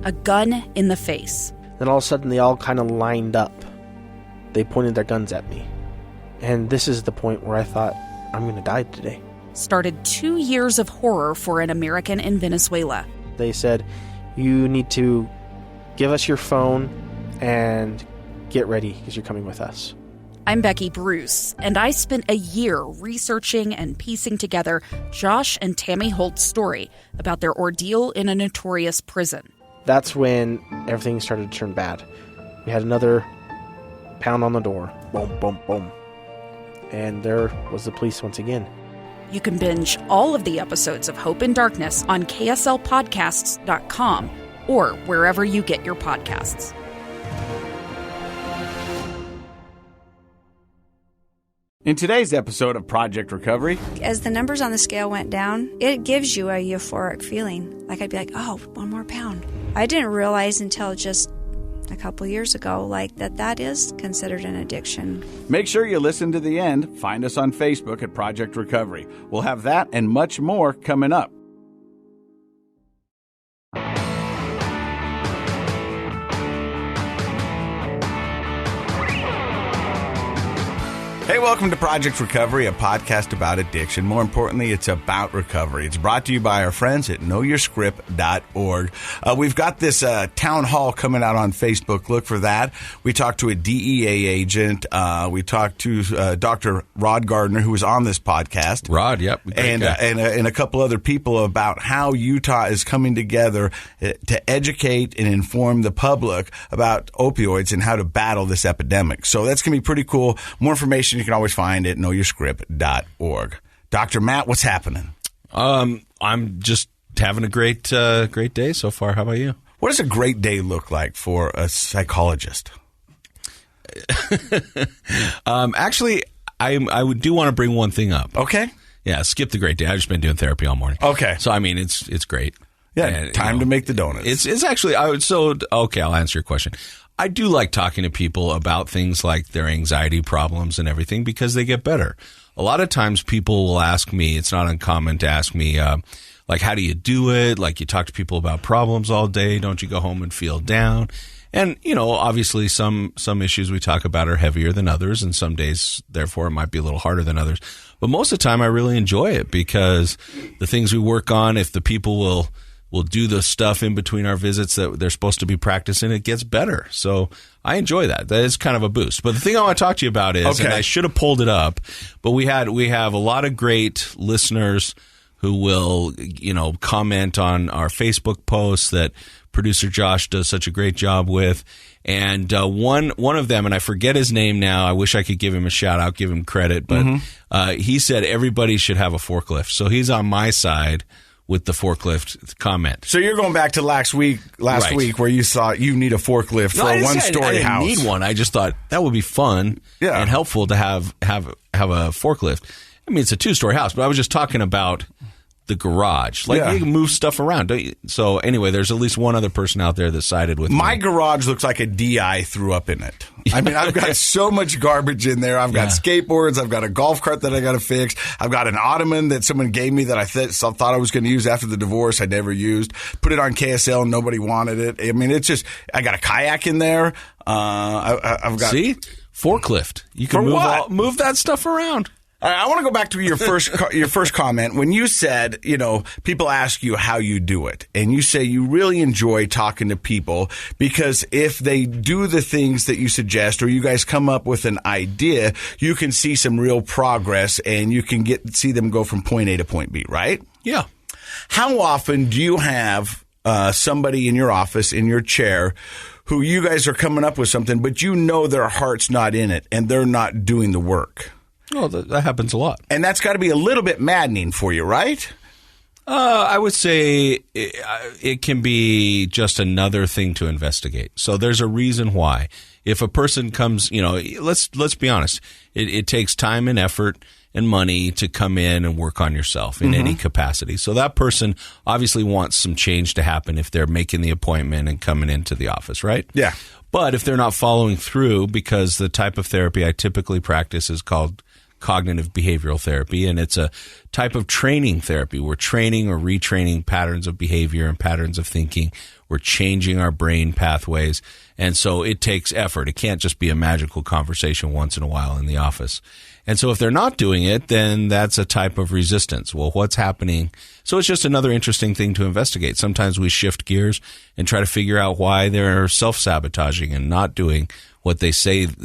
a gun in the face. Then all of a sudden, they all kind of lined up. They pointed their guns at me. And this is the point where I thought, I'm going to die today. Started 2 years of horror for an American in Venezuela. They said, you need to give us your phone and get ready because you're coming with us. I'm Becky Bruce, and I spent a year researching and piecing together Josh and Tammy Holt's story about their ordeal in a notorious prison. That's when everything started to turn bad. We had another pound on the door. Boom, boom, boom. And there was the police once again. You can binge all of the episodes of Hope in Darkness on kslpodcasts.com or wherever you get your podcasts. In today's episode of Project Recovery, as the numbers on the scale went down, it gives you a euphoric feeling. Like I'd be like, oh, 1 more pound. I didn't realize until just a couple years ago, that is considered an addiction. make sure you listen to the end. Find us on Facebook at Project Recovery. We'll have that and much more coming up. Hey, welcome to Project Recovery, a podcast about addiction. More importantly, it's about recovery. It's brought to you by our friends at knowyourscript.org. We've got this town hall coming out on Facebook. Look for that. We talked to a DEA agent. We talked to Dr. Rod Gardner, who was on this podcast. Rod, yep. And a couple other people about how Utah is coming together to educate and inform the public about opioids and how to battle this epidemic. So that's going to be pretty cool. More information you can always find at knowyourscript.org. Dr. Matt, what's happening? I'm just having a great day so far. How about you? What does a great day look like for a psychologist? Actually, I do want to bring one thing up. Okay. Yeah, skip the great day. I've just been doing therapy all morning. Okay. So, I mean, it's great. Yeah, and, time to make the donuts. It's actually, okay, I'll answer your question. I do like talking to people about things like their anxiety problems and everything because they get better. A lot of times people will ask me, it's not uncommon to ask me, like, how do you do it? Like, you talk to people about problems all day. Don't you go home and feel down? And, obviously some issues we talk about are heavier than others, and some days, therefore, it might be a little harder than others. But most of the time, I really enjoy it because the things we work on, if the people will do the stuff in between our visits that they're supposed to be practicing, it gets better. So I enjoy that. That is kind of a boost. But the thing I want to talk to you about is, and I should have pulled it up, but we have a lot of great listeners who will, comment on our Facebook posts that producer Josh does such a great job with. And one of them, and I forget his name now, I wish I could give him a shout out, give him credit, but he said everybody should have a forklift. So he's on my side with the forklift comment. So you're going back to last week where you thought you need a forklift for a one-story house. I didn't need one. I just thought that would be fun and helpful to have a forklift. I mean, it's a 2-story house, but I was just talking about the garage. You can move stuff around, don't you? So anyway, there's at least one other person out there that sided with my me. garage looks like a DI threw up in it. I mean, I've got so much garbage in there. I've got skateboards. I've got a golf cart that I got to fix. I've got an ottoman that someone gave me that I thought I was going to use after the divorce. I never used. Put it on KSL. Nobody wanted it. I mean, it's just, I got a kayak in there. I've got. See? Forklift. You can move that stuff around. I want to go back to your first comment when you said, people ask you how you do it, and you say you really enjoy talking to people because if they do the things that you suggest or you guys come up with an idea, you can see some real progress and you can see them go from point A to point B, right? Yeah. How often do you have somebody in your office, in your chair, who you guys are coming up with something, but their heart's not in it and they're not doing the work? Oh, that happens a lot. And that's got to be a little bit maddening for you, right? I would say it can be just another thing to investigate. So there's a reason why. If a person comes, let's be honest. It takes time and effort and money to come in and work on yourself in any capacity. So that person obviously wants some change to happen if they're making the appointment and coming into the office, right? Yeah. But if they're not following through, because the type of therapy I typically practice is called cognitive behavioral therapy, and it's a type of training therapy. We're training or retraining patterns of behavior and patterns of thinking. We're changing our brain pathways, and so it takes effort. It can't just be a magical conversation once in a while in the office. And so if they're not doing it, then that's a type of resistance. Well, what's happening? So it's just another interesting thing to investigate. Sometimes we shift gears and try to figure out why they're self-sabotaging and not doing what they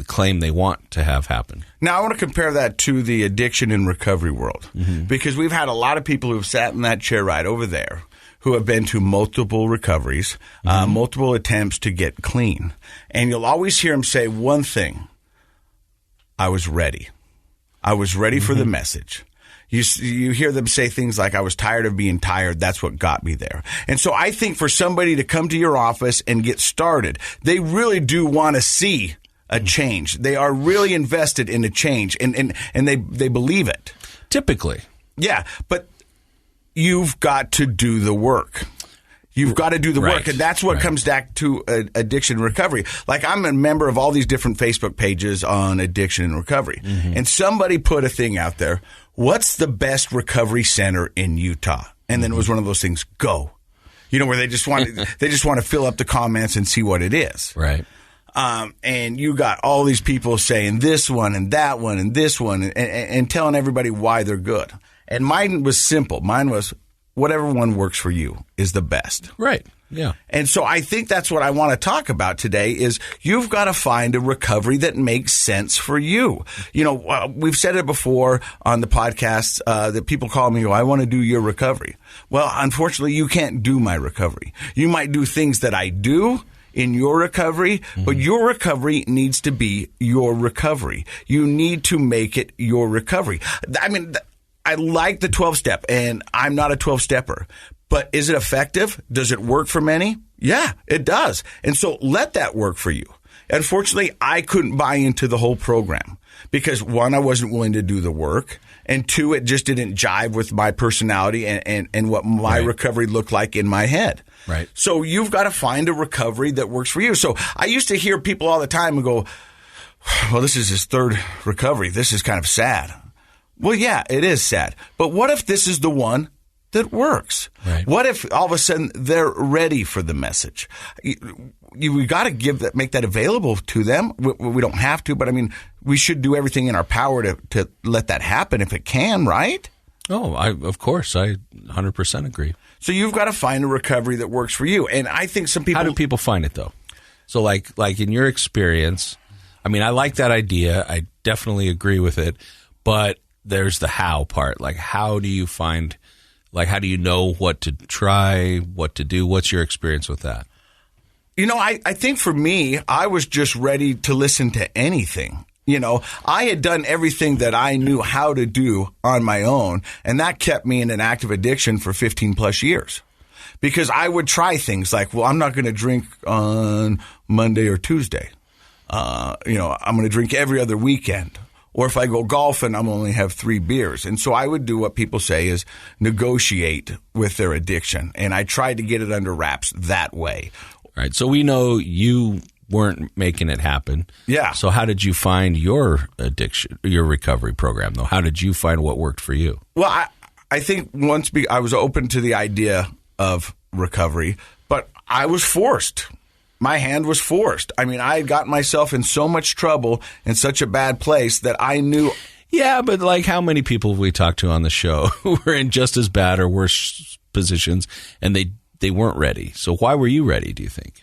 claim they want to have happen. Now, I want to compare that to the addiction and recovery world, because we've had a lot of people who've sat in that chair right over there who have been to multiple recoveries, multiple attempts to get clean. And you'll always hear them say one thing: I was ready. I was ready for the message. You hear them say things like, I was tired of being tired. That's what got me there. And so I think for somebody to come to your office and get started, they really do want to see a change. They are really invested in a change, and they believe it. Typically. Yeah, but you've got to do the work. You've got to do the work, and that's what comes back to addiction and recovery. Like, I'm a member of all these different Facebook pages on addiction and recovery, and somebody put a thing out there, what's the best recovery center in Utah? And then it was one of those things, go. You know, where they just want to fill up the comments and see what it is. Right. And you got all these people saying this one and that one and this one and telling everybody why they're good. And mine was simple. Mine was, whatever one works for you is the best. Right. Yeah. And so I think that's what I want to talk about today is you've got to find a recovery that makes sense for you. You know, we've said it before on the podcast that people call me, I want to do your recovery. Well, unfortunately, you can't do my recovery. You might do things that I do in your recovery, but your recovery needs to be your recovery. You need to make it your recovery. I mean, I like the 12-step, and I'm not a 12-stepper. But is it effective? Does it work for many? Yeah, it does. And so let that work for you. Unfortunately, I couldn't buy into the whole program because, one, I wasn't willing to do the work, and two, it just didn't jive with my personality and what my recovery looked like in my head. Right. So you've got to find a recovery that works for you. So I used to hear people all the time and go, well, this is his third recovery. This is kind of sad. Well, yeah, it is sad. But what if this is the one that works? Right. What if all of a sudden they're ready for the message? We got to make that available to them. We don't have to, but I mean, we should do everything in our power to let that happen if it can, right? Oh, of course. I 100% agree. So you've got to find a recovery that works for you. And I think some people... How do people find it, though? So like in your experience, I mean, I like that idea. I definitely agree with it. But there's the how part. Like, how do you find... Like, how do you know what to try, what to do? What's your experience with that? You know, I think for me, I was just ready to listen to anything. You know, I had done everything that I knew how to do on my own, and that kept me in an active addiction for 15 plus years. Because I would try things like, well, I'm not going to drink on Monday or Tuesday. I'm going to drink every other weekend. Or if I go golfing, I'm only have 3 beers. And so I would do what people say is negotiate with their addiction. And I tried to get it under wraps that way. Right. So we know you weren't making it happen. Yeah. So how did you find your addiction, your recovery program, though? How did you find what worked for you? Well, I think once I was open to the idea of recovery, but I was forced. My hand was forced. I mean, I had gotten myself in so much trouble in such a bad place that I knew. Yeah, but like how many people have we talked to on the show who were in just as bad or worse positions and they weren't ready? So why were you ready, do you think?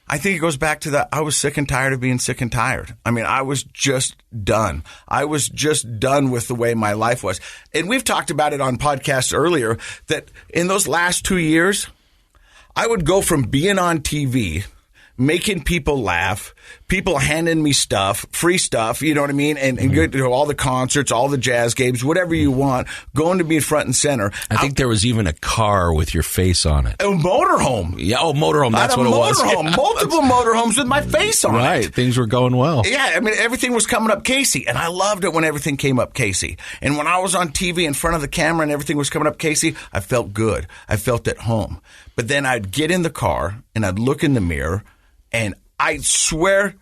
I think it goes back to that. I was sick and tired of being sick and tired. I mean, I was just done. I was just done with the way my life was. And we've talked about it on podcasts earlier that in those last 2 years, I would go from being on TV, making people laugh, people handing me stuff, free stuff, you know what I mean? And go to all the concerts, all the jazz games, whatever you want, going to be front and center. I think there was even a car with your face on it. A motorhome. Yeah, motorhome, that's what it was. Motorhome, multiple motorhomes with my face on it. Right, things were going well. Yeah, I mean, everything was coming up Casey, and I loved it when everything came up Casey. And when I was on TV in front of the camera and everything was coming up Casey, I felt good. I felt at home. But then I'd get in the car, and I'd look in the mirror, and I swear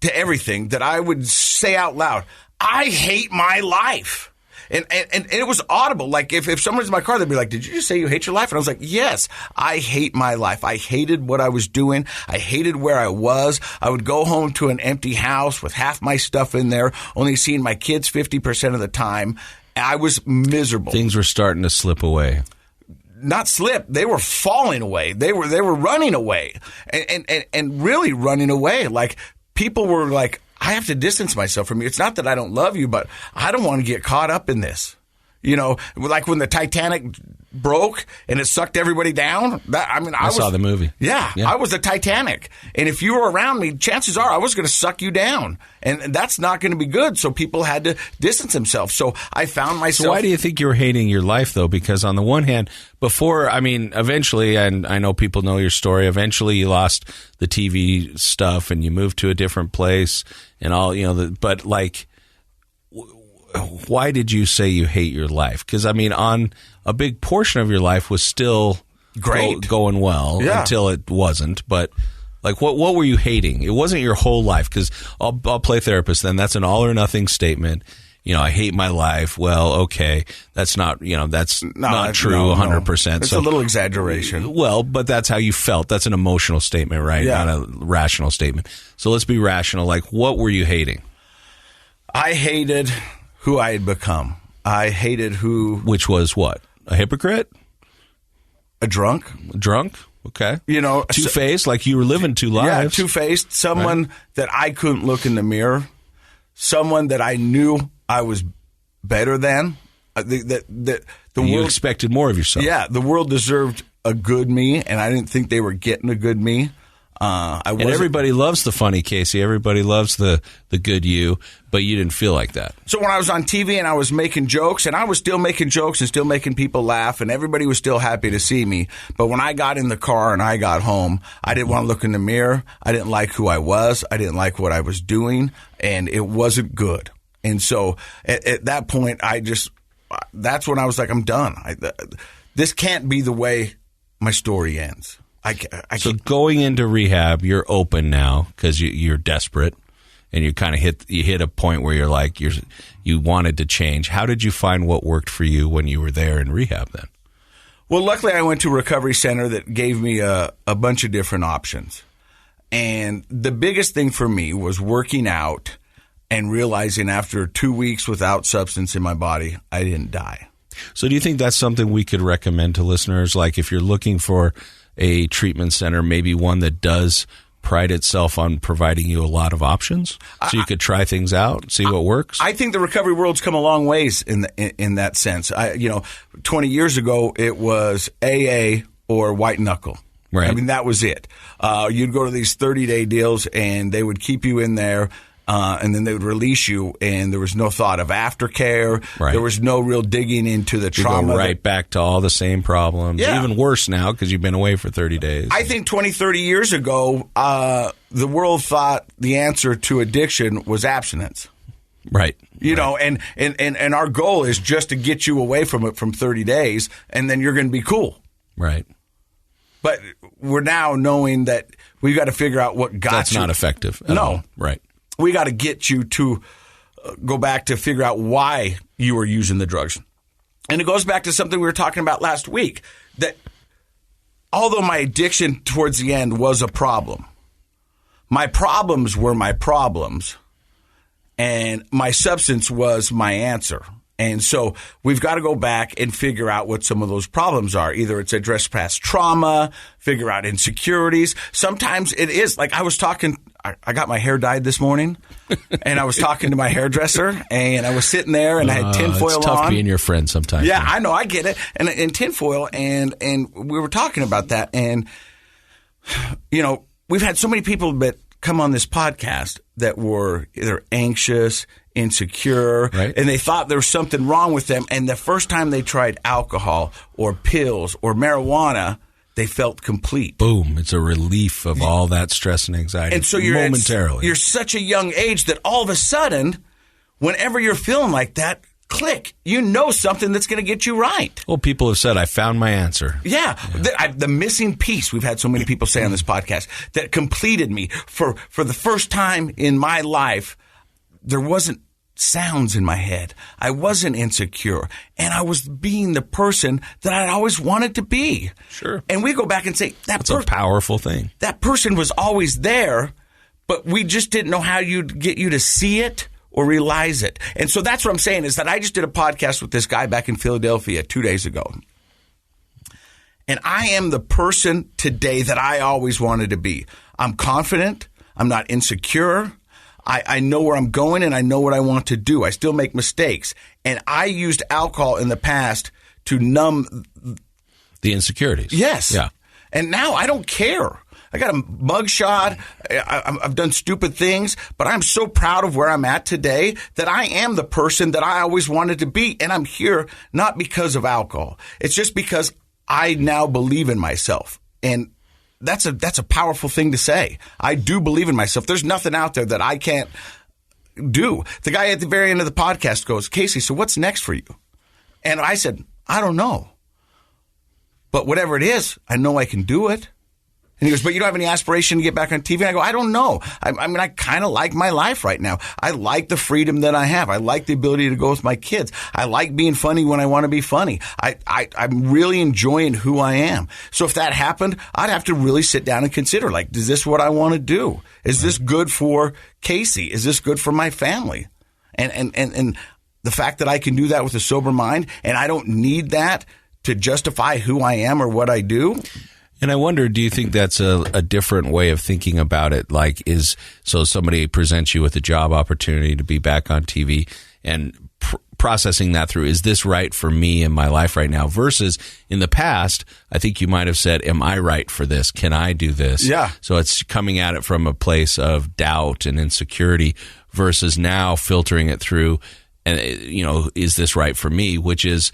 to everything that I would say out loud, I hate my life. And it was audible. Like, if someone's in my car, they'd be like, did you just say you hate your life? And I was like, yes, I hate my life. I hated what I was doing. I hated where I was. I would go home to an empty house with half my stuff in there, only seeing my kids 50% of the time. I was miserable. Things were starting to slip away. Not slip. They were falling away. They were running away and really running away. Like, people were like, I have to distance myself from you. It's not that I don't love you, but I don't want to get caught up in this. You know, like when the Titanic broke and it sucked everybody down. I saw the movie. Yeah, I was the Titanic. And if you were around me, chances are I was going to suck you down. And that's not going to be good. So people had to distance themselves. So I found myself. So why do you think you were hating your life, though? Because on the one hand, eventually, and I know people know your story, eventually you lost the TV stuff and you moved to a different place and all, but like, why did you say you hate your life? Because, on a big portion of your life was still great, going well until it wasn't. But, like, what were you hating? It wasn't your whole life, because I'll play therapist then. That's an all or nothing statement. I hate my life. Well, okay, that's not, that's not true 100%. It's a little exaggeration. Well, but that's how you felt. That's an emotional statement, right? Yeah. Not a rational statement. So let's be rational. Like, what were you hating? I hated who I had become. I hated Which was what? A hypocrite? A drunk? Okay. Two-faced, like you were living two lives. Yeah, two-faced. Someone that I couldn't look in the mirror. Someone that I knew I was better than. You world expected more of yourself. Yeah, the world deserved a good me, and I didn't think they were getting a good me. And everybody loves the funny Casey. Everybody loves the good you, but you didn't feel like that. So when I was on TV and I was making jokes, and I was still making jokes and still making people laugh, and everybody was still happy to see me. But when I got in the car and I got home, I didn't want to look in the mirror. I didn't like who I was. I didn't like what I was doing, and it wasn't good. And so at that point, that's when I was like, I'm done. This can't be the way my story ends. So going into rehab, you're open now because you're desperate, and you kind of hit a point where you're like you wanted to change. How did you find what worked for you when you were there in rehab then? Well, luckily I went to a recovery center that gave me a bunch of different options, and the biggest thing for me was working out and realizing after 2 weeks without substance in my body, I didn't die. So do you think that's something we could recommend to listeners? Like, if you're looking for a treatment center, maybe one that does pride itself on providing you a lot of options, so you could try things out, see what works? I think the recovery world's come a long ways in that sense. 20 years ago, it was AA or white knuckle. Right. That was it. You'd go to these 30-day deals, and they would keep you in there. And then they would release you, and there was no thought of aftercare. Right. There was no real digging into the trauma. You go right back to all the same problems. Yeah. Even worse now because you've been away for 30 days. I think 20, 30 years ago, the world thought the answer to addiction was abstinence. Right. And our goal is just to get you away from it from 30 days, and then you're going to be cool. Right. But we're now knowing that we've got to figure out what got That's you. not effective at all. Right. We got to get you to go back to figure out why you were using the drugs. And it goes back to something we were talking about last week, that although my addiction towards the end was a problem, my problems were my problems, and my substance was my answer. And so we've got to go back and figure out what some of those problems are. Either it's address past trauma, figure out insecurities. Sometimes it is, like I was talking, I got my hair dyed this morning, and I was talking to my hairdresser, and I was sitting there, and I had tinfoil on. It's tough being your friend sometimes. Yeah, I know, I get it. And in tinfoil, and we were talking about that. And, we've had so many people that come on this podcast that were either anxious, insecure, right, and they thought there was something wrong with them. And the first time they tried alcohol or pills or marijuana, they felt complete. Boom. It's a relief of all that stress and anxiety. And so momentarily. You're such a young age that all of a sudden, whenever you're feeling like that, click, something that's going to get you right. Well, people have said, I found my answer. Yeah. The missing piece, we've had so many people say on this podcast, that completed me. For the first time in my life, there wasn't sounds in my head. I wasn't insecure. And I was being the person that I'd always wanted to be. Sure. And we go back and say, that's a powerful thing. That person was always there, but we just didn't know how you'd get you to see it or realize it. And so that's what I'm saying is that I just did a podcast with this guy back in Philadelphia 2 days ago. And I am the person today that I always wanted to be. I'm confident. I'm not insecure. I know where I'm going and I know what I want to do. I still make mistakes. And I used alcohol in the past to numb the insecurities. Yes. Yeah. And now I don't care. I got a mugshot. I've done stupid things, but I'm so proud of where I'm at today that I am the person that I always wanted to be. And I'm here not because of alcohol. It's just because I now believe in myself. And that's a powerful thing to say. I do believe in myself. There's nothing out there that I can't do. The guy at the very end of the podcast goes, Casey, so what's next for you? And I said, I don't know. But whatever it is, I know I can do it. And he goes, but you don't have any aspiration to get back on TV? And I go, I don't know. I mean, I kind of like my life right now. I like the freedom that I have. I like the ability to go with my kids. I like being funny when I want to be funny. I'm really enjoying who I am. So if that happened, I'd have to really sit down and consider, like, is this what I want to do? Is this good for Casey? Is this good for my family? And the fact that I can do that with a sober mind and I don't need that to justify who I am or what I do. And I wonder, do you think that's a different way of thinking about it? Like, so somebody presents you with a job opportunity to be back on TV and processing that through, is this right for me in my life right now? Versus in the past, I think you might have said, am I right for this? Can I do this? Yeah. So it's coming at it from a place of doubt and insecurity versus now filtering it through, and is this right for me? Which is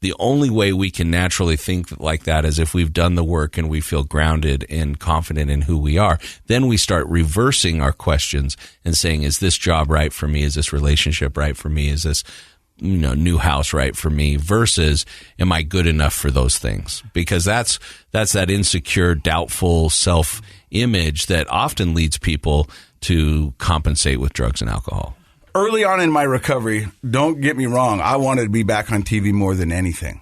the only way we can naturally think like that is if we've done the work and we feel grounded and confident in who we are. Then we start reversing our questions and saying, is this job right for me? Is this relationship right for me? Is this new house right for me? Versus, am I good enough for those things? Because that's that insecure, doubtful self-image that often leads people to compensate with drugs and alcohol. Early on in my recovery, don't get me wrong, I wanted to be back on TV more than anything.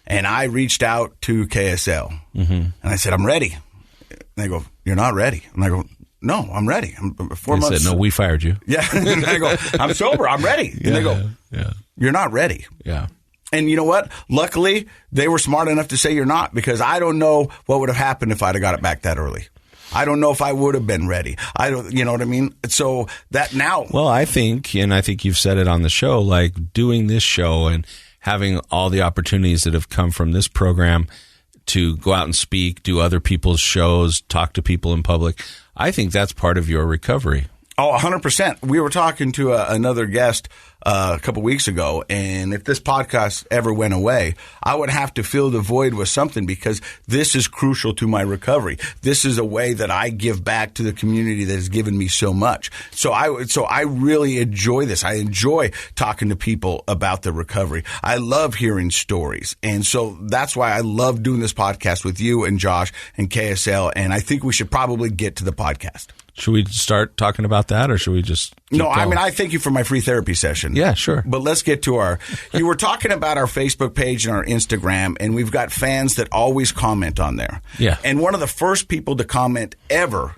And I reached out to KSL. And I said, I'm ready. And they go, you're not ready. And I go, no, I'm ready. I'm 4 months. They said, no, we fired you. Yeah. And I go, I'm sober. I'm ready. And they go, you're not ready. Yeah. And you know what? Luckily, they were smart enough to say you're not, because I don't know what would have happened if I'd have got it back that early. I don't know if I would have been ready. I don't, you know what I mean? So that now. Well, I think you've said it on the show, like doing this show and having all the opportunities that have come from this program to go out and speak, do other people's shows, talk to people in public. I think that's part of your recovery. Oh, 100%. We were talking to another guest a couple weeks ago, and if this podcast ever went away, I would have to fill the void with something, because this is crucial to my recovery. This is a way that I give back to the community that has given me so much. So I really enjoy this. I enjoy talking to people about the recovery. I love hearing stories. And so that's why I love doing this podcast with you and Josh and KSL, and I think we should probably get to the podcast. Should we start talking about that, or should we just keep going? I mean, I thank you for my free therapy session. Yeah, sure. But let's get to you were talking about our Facebook page and our Instagram, and we've got fans that always comment on there. Yeah. And one of the first people to comment ever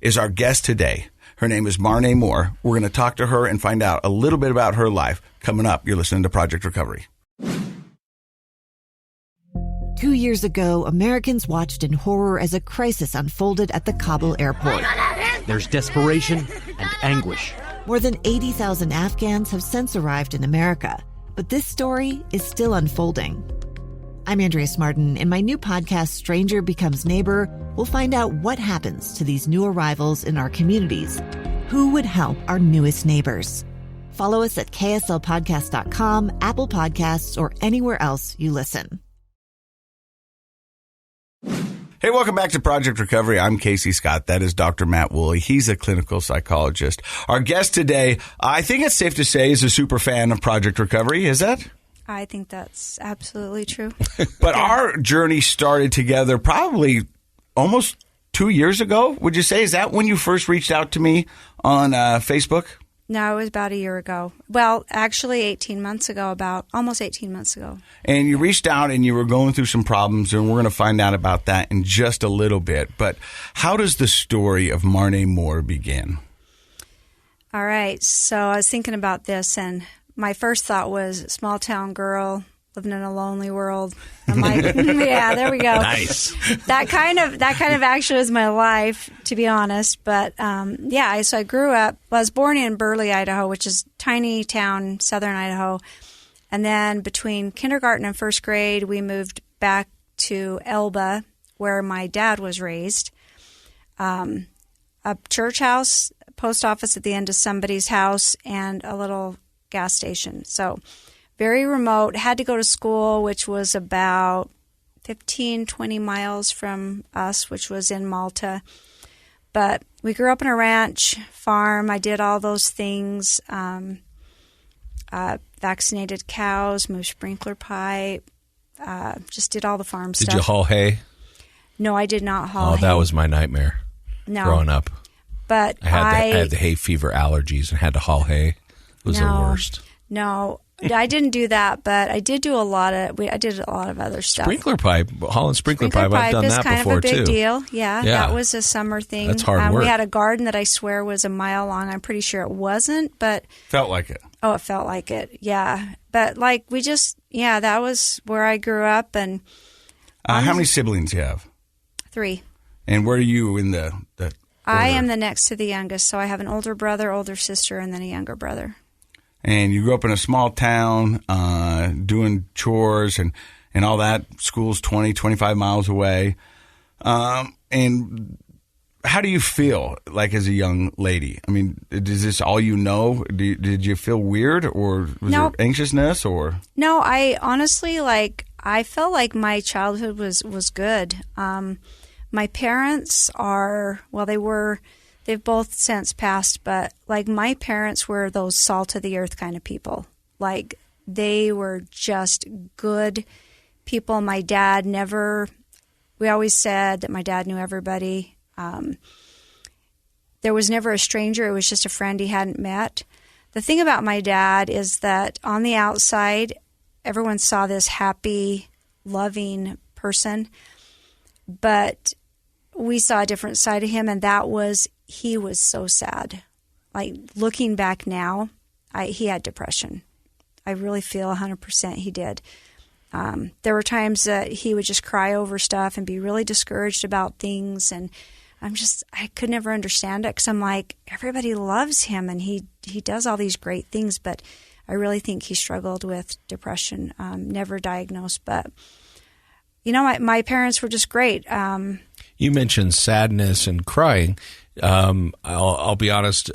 is our guest today. Her name is Marnae Moore. We're going to talk to her and find out a little bit about her life. Coming up, you're listening to Project Recovery. 2 years ago, Americans watched in horror as a crisis unfolded at the Kabul airport. There's desperation and anguish. More than 80,000 Afghans have since arrived in America, but this story is still unfolding. I'm Andrea Smartin. In my new podcast, Stranger Becomes Neighbor, we'll find out what happens to these new arrivals in our communities. Who would help our newest neighbors? Follow us at kslpodcast.com, Apple Podcasts, or anywhere else you listen. Hey, welcome back to Project Recovery. I'm Casey Scott. That is Dr. Matt Woolley. He's a clinical psychologist. Our guest today, I think it's safe to say, is a super fan of Project Recovery. Is that? I think that's absolutely true. But our journey started together probably almost 2 years ago, would you say? Is that when you first reached out to me on Facebook? No, it was about a year ago. Well, actually 18 months ago, almost 18 months ago. And you reached out and you were going through some problems, and we're going to find out about that in just a little bit. But how does the story of Marnae Moore begin? All right. So I was thinking about this, and my first thought was small town girl living in a lonely world. I'm like, yeah, there we go. Nice. That kind of actually was my life, to be honest. But so I grew up. I was born in Burley, Idaho, which is a tiny town, southern Idaho. And then between kindergarten and first grade, we moved back to Elba, where my dad was raised. A church house, post office at the end of somebody's house, and a little gas station. So very remote. Had to go to school, which was about 15, 20 miles from us, which was in Malta. But we grew up in a ranch farm. I did all those things. Vaccinated cows, moved sprinkler pipe, just did all the farm stuff. Did you haul hay? No, I did not haul hay. Oh, that was my nightmare growing up. But I had the hay fever allergies and had to haul hay. It was the worst. No, I didn't do that, but I did do a lot of other stuff. Sprinkler pipe, hauling sprinkler pipe. I've done that before too. Kind of a big too. deal. Yeah, that was a summer thing. That's hard work. We had a garden that I swear was a mile long. I'm pretty sure it wasn't, but Felt like it. Oh, it felt like it. Yeah, but that was where I grew up. And how many siblings do you have? 3. And where are you in the order? I am the next to the youngest, so I have an older brother, older sister, and then a younger brother. And you grew up in a small town, doing chores and all that. School's 20, 25 miles away. And how do you feel, like, as a young lady? I mean, is this all you know? Did you feel weird, or was there anxiousness, or? No, I honestly, I felt like my childhood was good. My parents they've both since passed, but my parents were those salt of the earth kind of people. They were just good people. My dad we always said that my dad knew everybody. There was never a stranger. It was just a friend he hadn't met. The thing about my dad is that on the outside, everyone saw this happy, loving person, but we saw a different side of him, and he was so sad. Looking back now, he had depression. I really feel 100% he did. There were times that he would just cry over stuff and be really discouraged about things, and I could never understand it, because I'm like, everybody loves him and he does all these great things, but I really think he struggled with depression, never diagnosed. But, my parents were just great. You mentioned sadness and crying. I'll be honest,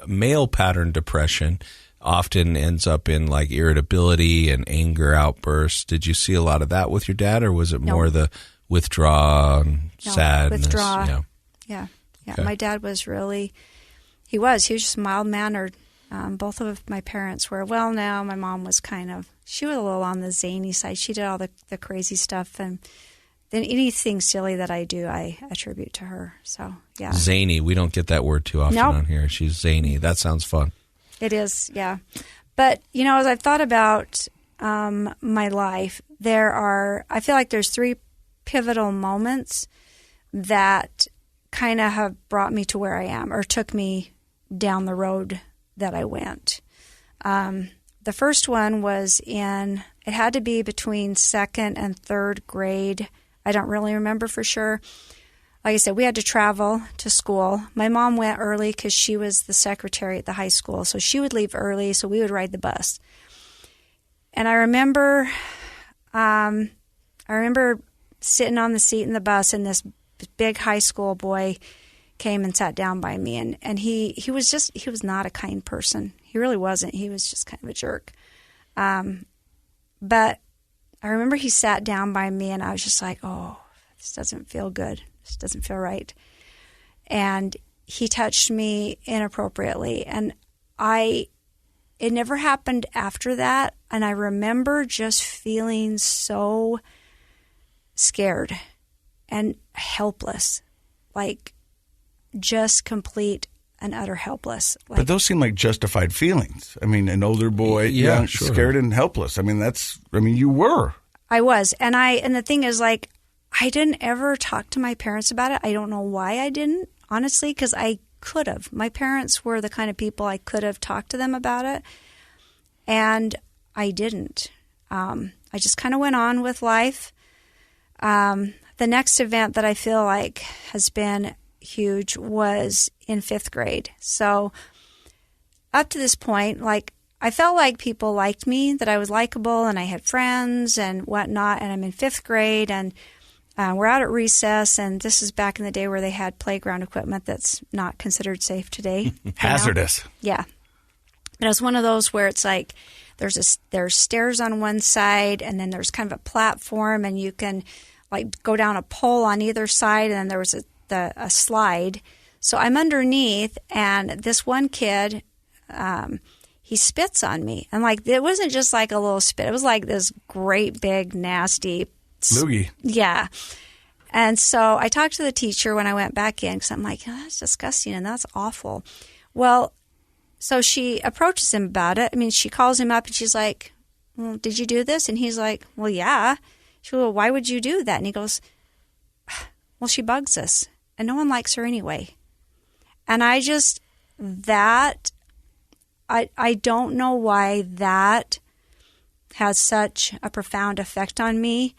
male pattern depression often ends up in irritability and anger outbursts. Did you see a lot of that with your dad, or was it more the withdraw and sadness? Withdraw. Yeah. Okay. My dad was he was just mild-mannered. Both of my parents were. Well, now my mom was she was a little on the zany side. She did all the crazy stuff, and then anything silly that I do, I attribute to her. So, yeah. Zany. We don't get that word too often on here. She's zany. That sounds fun. It is, yeah. But, as I've thought about my life, I feel like there's 3 pivotal moments that kind of have brought me to where I am, or took me down the road that I went. The first one was it had to be between 2nd and 3rd grade. I don't really remember for sure. Like I said, we had to travel to school. My mom went early because she was the secretary at the high school, so she would leave early, so we would ride the bus. And I remember sitting on the seat in the bus, and this big high school boy came and sat down by me, and he was not a kind person. He really wasn't. He was just kind of a jerk. But I remember he sat down by me, and I was just like, oh, this doesn't feel good. This doesn't feel right. And he touched me inappropriately, and it never happened after that. And I remember just feeling so scared and helpless, just complete and utter helpless. Like, but those seem like justified feelings. I mean, an older boy, young, sure. scared and helpless. I mean, you were. I was. And the thing is, like, I didn't ever talk to my parents about it. I don't know why I didn't, honestly, because I could have. My parents were the kind of people I could have talked to them about it. And I didn't. I just kind of went on with life. The next event that I feel like has been huge was in 5th grade. So up to this point, like, I felt like people liked me, that I was likable and I had friends and whatnot. And I'm in 5th grade and we're out at recess. And this is back in the day where they had playground equipment that's not considered safe today. Hazardous. Yeah. But it was one of those where it's like there's stairs on one side and then there's kind of a platform and you can like go down a pole on either side, and then there was a slide. So I'm underneath, and this one kid, he spits on me. And like, it wasn't just like a little spit. It was like this great big nasty loogie. Yeah. And so I talked to the teacher when I went back in because I'm like, oh, that's disgusting and that's awful. Well, so she approaches him about it. I mean, she calls him up and she's like, well, did you do this? And he's like, well, yeah. She goes, well, why would you do that? And he goes, well, she bugs us and no one likes her anyway. And I don't know why that has such a profound effect on me,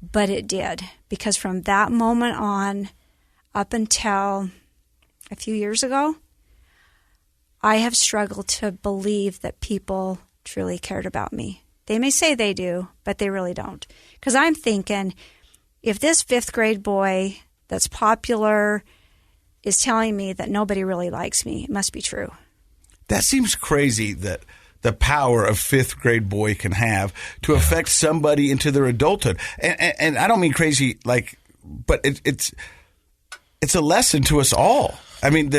but it did. Because from that moment on, up until a few years ago, I have struggled to believe that people truly cared about me. They may say they do, but they really don't. Because I'm thinking, if this 5th grade boy that's popular is telling me that nobody really likes me, it must be true. That seems crazy that the power a 5th grade boy can have to affect somebody into their adulthood. And I don't mean crazy, like, but it's a lesson to us all. I mean,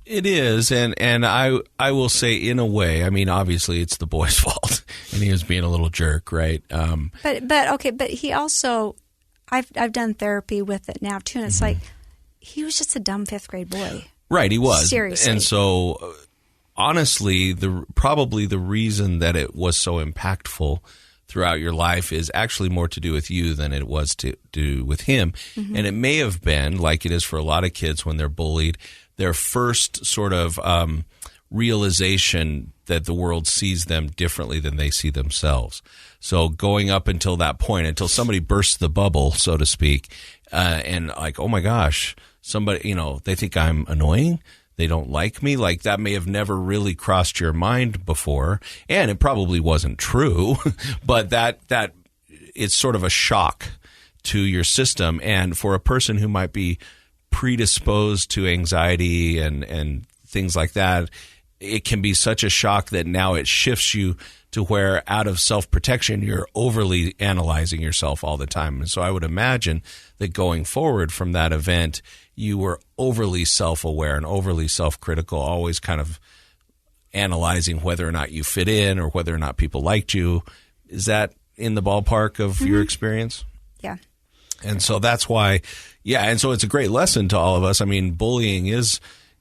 it is, and I will say, in a way, I mean, obviously it's the boy's fault, and he was being a little jerk, right? But he also, I've done therapy with it now too, and it's like, he was just a dumb 5th grade boy. Right, he was. Seriously. And so, honestly, probably the reason that it was so impactful throughout your life is actually more to do with you than it was to do with him. Mm-hmm. And it may have been, like it is for a lot of kids when they're bullied, their first sort of realization that the world sees them differently than they see themselves. So going up until that point, until somebody bursts the bubble, so to speak, and like, oh my gosh, somebody, they think I'm annoying. They don't like me. Like, that may have never really crossed your mind before, and it probably wasn't true, but that it's sort of a shock to your system. And for a person who might be predisposed to anxiety and things like that, it can be such a shock that now it shifts you to where, out of self-protection, you're overly analyzing yourself all the time. And so I would imagine that going forward from that event, you were overly self-aware and overly self-critical, always kind of analyzing whether or not you fit in or whether or not people liked you. Is that in the ballpark of your experience? Yeah. And so that's why, and so it's a great lesson to all of us. I mean, bullying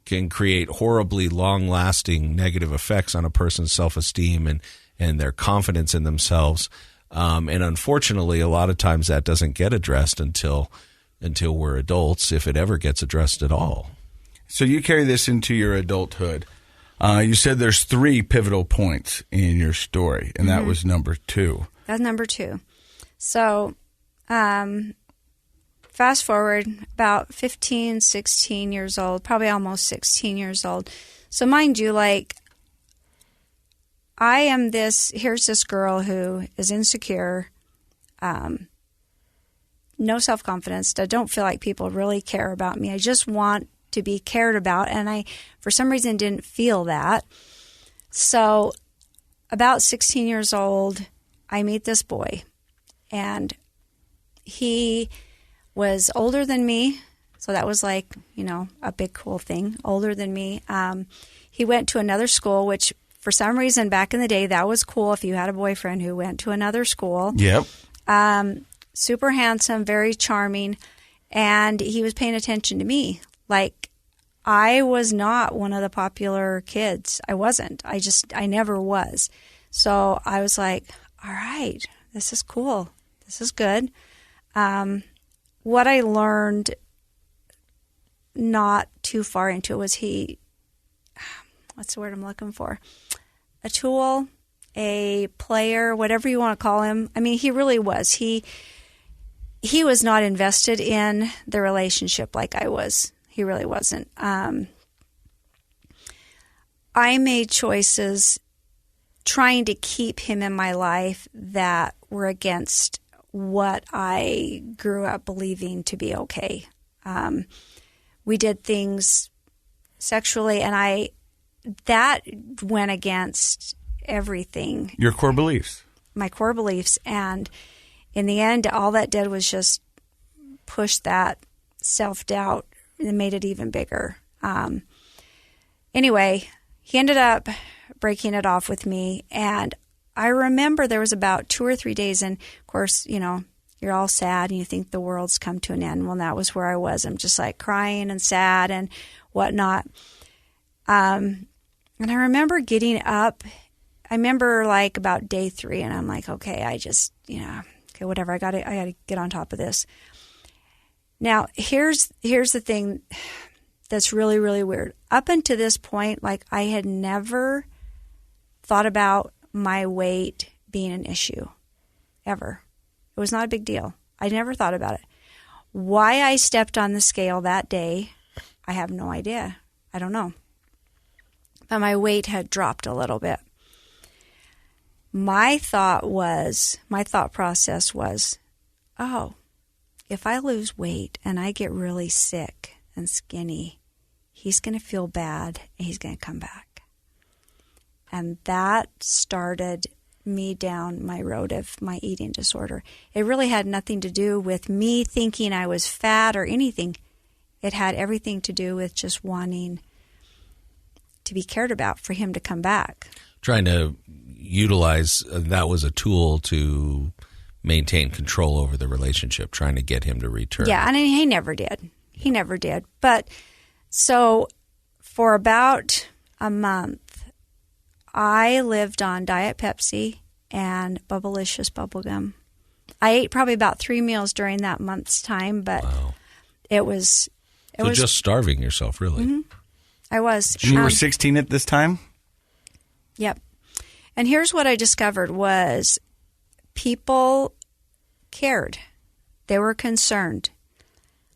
can create horribly long-lasting negative effects on a person's self-esteem and their confidence in themselves. And unfortunately, a lot of times that doesn't get addressed until we're adults, if it ever gets addressed at all. So you carry this into your adulthood. You said there's 3 pivotal points in your story, and that was number 2. That's number 2. So fast forward about 15, 16 years old, probably almost 16 years old. So mind you, like, here's this girl who is insecure, no self-confidence. I don't feel like people really care about me. I just want to be cared about, and I, for some reason, didn't feel that. So about 16 years old, I meet this boy, and he was older than me, so that was like, a big cool thing, older than me. He went to another school, which for some reason back in the day, that was cool if you had a boyfriend who went to another school. Yep. Super handsome, very charming, and he was paying attention to me. Like, I was not one of the popular kids. I wasn't. I never was. So I was like, all right, this is cool. This is good. What I learned not too far into was what's the word I'm looking for? A tool, a player, whatever you want to call him. I mean, he really was. He was not invested in the relationship like I was. He really wasn't. I made choices trying to keep him in my life that were against what I grew up believing to be okay. We did things sexually, and that went against everything. Your core beliefs. My core beliefs. And in the end, all that did was just push that self-doubt and made it even bigger. Anyway, he ended up breaking it off with me. And I remember there was about 2 or 3 days, and of course, you're all sad and you think the world's come to an end. Well, that was where I was. I'm just like crying and sad and whatnot. And I remember getting up. I remember like about day 3, and I'm like, okay, okay, whatever. I gotta get on top of this. Now, here's the thing that's really, really weird. Up until this point, like, I had never thought about my weight being an issue, ever. It was not a big deal. I never thought about it. Why I stepped on the scale that day, I have no idea. I don't know. But my weight had dropped a little bit. My thought process was, oh, if I lose weight and I get really sick and skinny, he's going to feel bad and he's going to come back. And that started me down my road of my eating disorder. It really had nothing to do with me thinking I was fat or anything. It had everything to do with just wanting to be cared about, for him to come back. Trying to utilize that was a tool to maintain control over the relationship, trying to get him to return. Yeah, and he never did. He never did. But so for about a month, I lived on Diet Pepsi and Bubblicious bubblegum. I ate probably about 3 meals during that month's time, but wow. it was just starving yourself, really. Mm-hmm. I was. And you were 16 at this time? Yep. And here's what I discovered was people cared. They were concerned.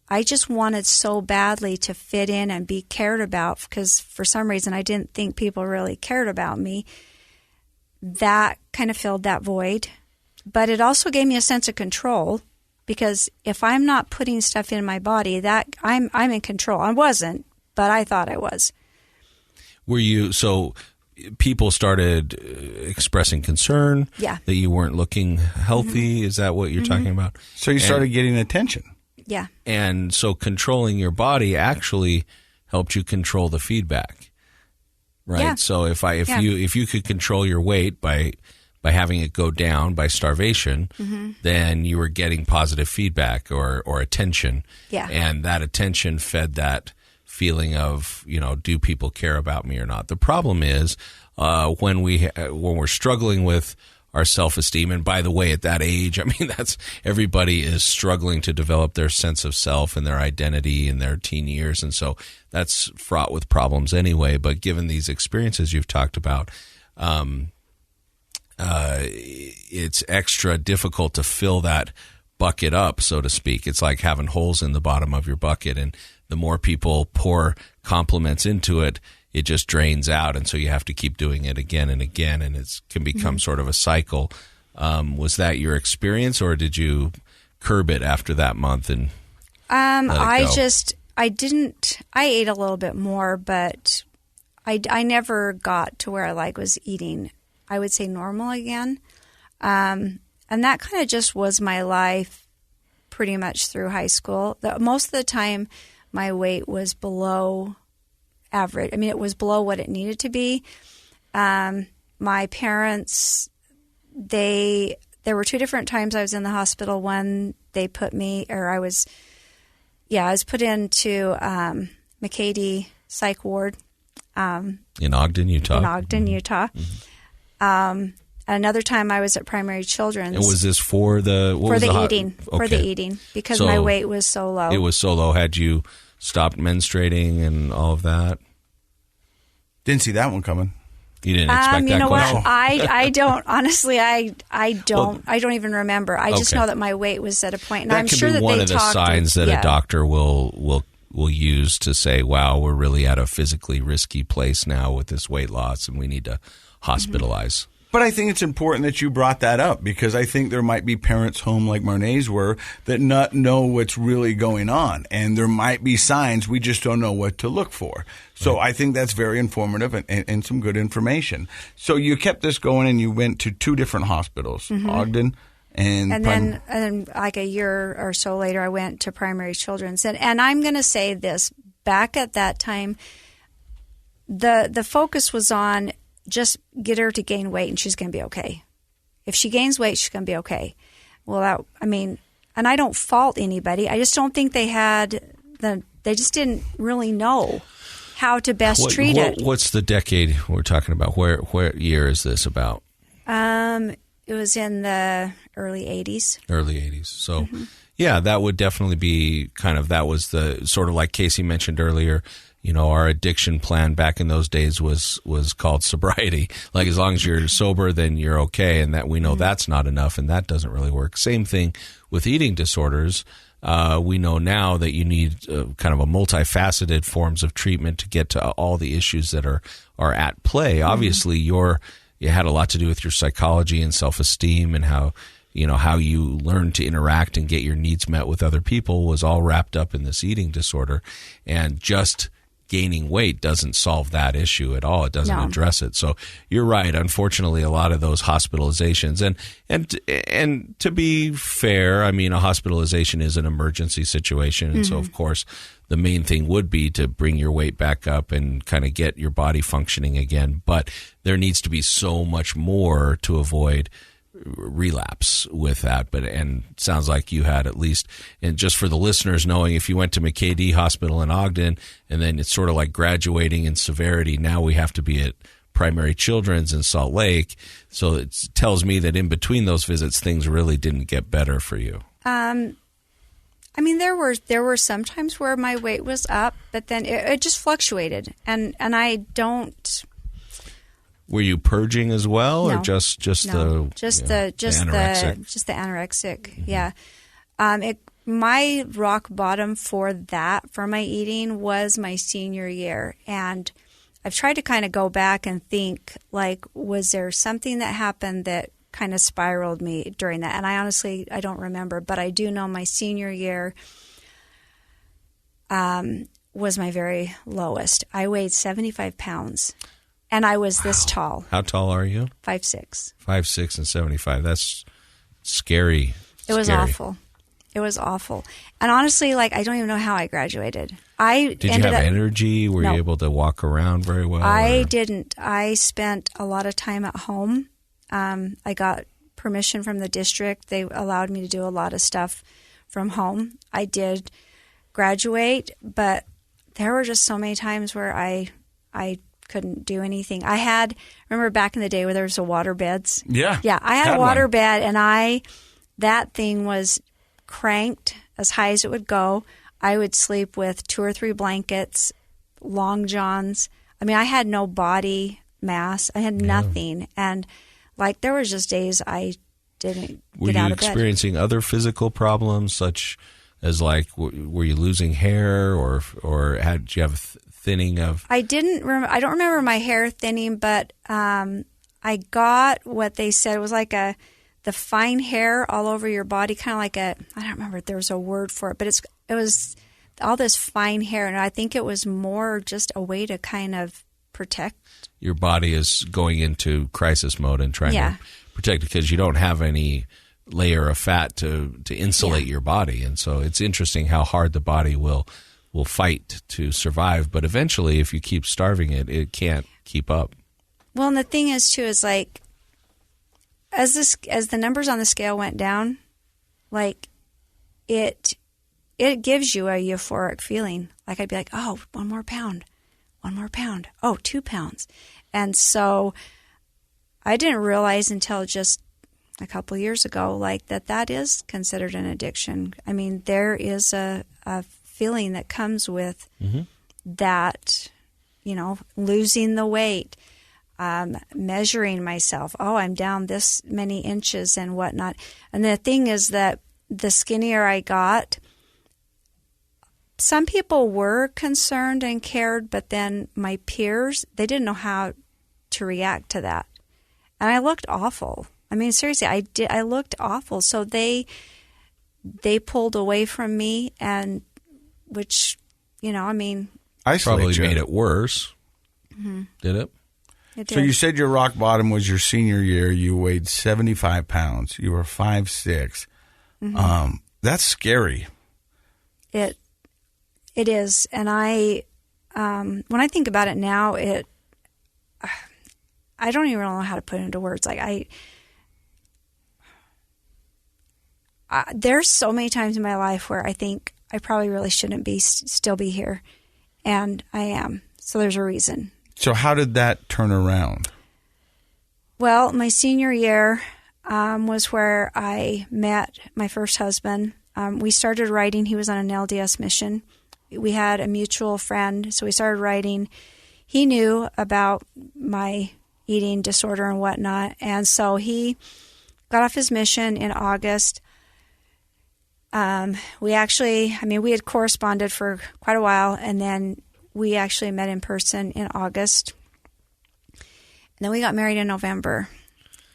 I just wanted so badly to fit in and be cared about, because for some reason I didn't think people really cared about me. That kind of filled that void. But it also gave me a sense of control, because if I'm not putting stuff in my body, that I'm in control. I wasn't, but I thought I was. Were you, so people started expressing concern that you weren't looking healthy? Mm-hmm. Is that what you're talking about? So you started getting attention. Yeah. And so controlling your body actually helped you control the feedback, right? Yeah. So if you could control your weight by having it go down by starvation, mm-hmm. then you were getting positive feedback or attention. Yeah. And that attention fed that feeling of, do people care about me or not? The problem is when we're struggling with our self-esteem, and by the way, at that age, I mean, everybody is struggling to develop their sense of self and their identity in their teen years, and so that's fraught with problems anyway. But given these experiences you've talked about, it's extra difficult to fill that bucket up, so to speak. It's like having holes in the bottom of your bucket, and the more people pour compliments into it, it just drains out, and so you have to keep doing it again and again, and it can become mm-hmm. sort of a cycle. Was that your experience, or did you curb it after that month and let it go? I ate a little bit more, but I never got to where I was eating, I would say, normal again. And that kind of just was my life pretty much through high school. Most of the time, my weight was below average. I mean, it was below what it needed to be. My parents, there were 2 different times I was in the hospital. One, I was put into McCady psych ward. In Ogden, Utah. Utah. Another time I was at Primary Children's. And was this for the eating? Okay. For the eating, because my weight was so low. It was so low. Had you stopped menstruating and all of that? Didn't see that one coming. You didn't expect that you know question? what? I don't honestly. I don't even remember. I just know that my weight was at a point, and I'm sure that one they of the talked signs that a doctor will use to say, "Wow, we're really at a physically risky place now with this weight loss, and we need to hospitalize." But I think it's important that you brought that up, because I think there might be parents home like Marnae's were that not know what's really going on. And there might be signs, we just don't know what to look for. So I think that's very informative and some good information. So you kept this going and you went to 2 different hospitals, Ogden and then like a year or so later, I went to Primary Children's. And I'm going to say this, back at that time, the focus was on just get her to gain weight and she's going to be okay. If she gains weight, she's going to be okay. Well, and I don't fault anybody. I just don't think they just didn't really know how to best treat it. What's the decade we're talking about? Where year is this about? It was in the early 80s. Early 80s. So, yeah, that would definitely be that was the sort of like Casey mentioned earlier. You know, our addiction plan back in those days was called sobriety. Like, as long as you're sober, then you're okay. And that we know that's not enough, and that doesn't really work. Same thing with eating disorders. We know now that you need kind of a multifaceted forms of treatment to get to all the issues that are at play. Obviously, you had a lot to do with your psychology and self-esteem, and how you learn to interact and get your needs met with other people was all wrapped up in this eating disorder. And just gaining weight doesn't solve that issue at all. It doesn't address it. So you're right. Unfortunately, a lot of those hospitalizations, and to be fair, I mean, a hospitalization is an emergency situation. And so, of course, the main thing would be to bring your weight back up and kind of get your body functioning again. But there needs to be so much more to avoid relapse with that. And sounds like you had, at least, and just for the listeners knowing, if you went to McKay-Dee Hospital in Ogden, and then it's sort of like graduating in severity, now we have to be at Primary Children's in Salt Lake. So it tells me that in between those visits, things really didn't get better for you. I mean, there were some times where my weight was up, but then it just fluctuated, and I don't. Were you purging as well, no, or just the anorexic? Yeah. My rock bottom for my eating was my senior year, and I've tried to kind of go back and think, like, was there something that happened that kind of spiraled me during that? And I don't remember, but I do know my senior year was my very lowest. I weighed 75 pounds. And I was this tall. How tall are you? 5'6". 5'6" and 75. That's scary. It was awful. It was awful. And honestly, like, I don't even know how I graduated. Did you have energy? Were you able to walk around very well? I didn't. I spent a lot of time at home. I got permission from the district. They allowed me to do a lot of stuff from home. I did graduate, but there were just so many times where I couldn't do anything. Remember back in the day where there was a water beds? Yeah. Yeah, I had a water bed, and that thing was cranked as high as it would go. I would sleep with 2 or 3 blankets, long johns. I mean, I had no body mass. I had nothing. And, like, there was just days I didn't get out of bed. Were you experiencing other physical problems, such as, like, were you losing hair, or did you have thinning of? I don't remember my hair thinning, but I got what they said was like the fine hair all over your body, kind of like I don't remember if there was a word for it, but it was all this fine hair, and I think it was more just a way to kind of protect. Your body is going into crisis mode and trying to protect it, because you don't have any layer of fat to insulate your body. And so it's interesting how hard the body will fight to survive, but eventually, if you keep starving it can't keep up. Well, and the thing is too, is like, as the numbers on the scale went down, like, it gives you a euphoric feeling. Like, I'd be like, oh, 1 more pound. 1 more pound. Oh, 2 pounds. And so I didn't realize until just a couple years ago, like that is considered an addiction. I mean, there is a feeling that comes with that, losing the weight, measuring myself. Oh, I'm down this many inches and whatnot. And the thing is that the skinnier I got, some people were concerned and cared, but then my peers, they didn't know how to react to that. And I looked awful. I mean, seriously, I looked awful. So they pulled away from me, and which, Isolate probably you. made it worse. Did it? it So did. you said your rock bottom was your senior year. You weighed 75 pounds. You were 5'6". That's scary. It is, and when I think about it now, I don't even know how to put it into words. Like there's so many times in my life where I think I probably really shouldn't still be here, and I am. So there's a reason. So how did that turn around? Well, my senior year was where I met my first husband. We started writing. He was on an LDS mission. We had a mutual friend, so we started writing. He knew about my eating disorder and whatnot, and so he got off his mission in August. We had corresponded for quite a while, and then we actually met in person in August. And then we got married in November.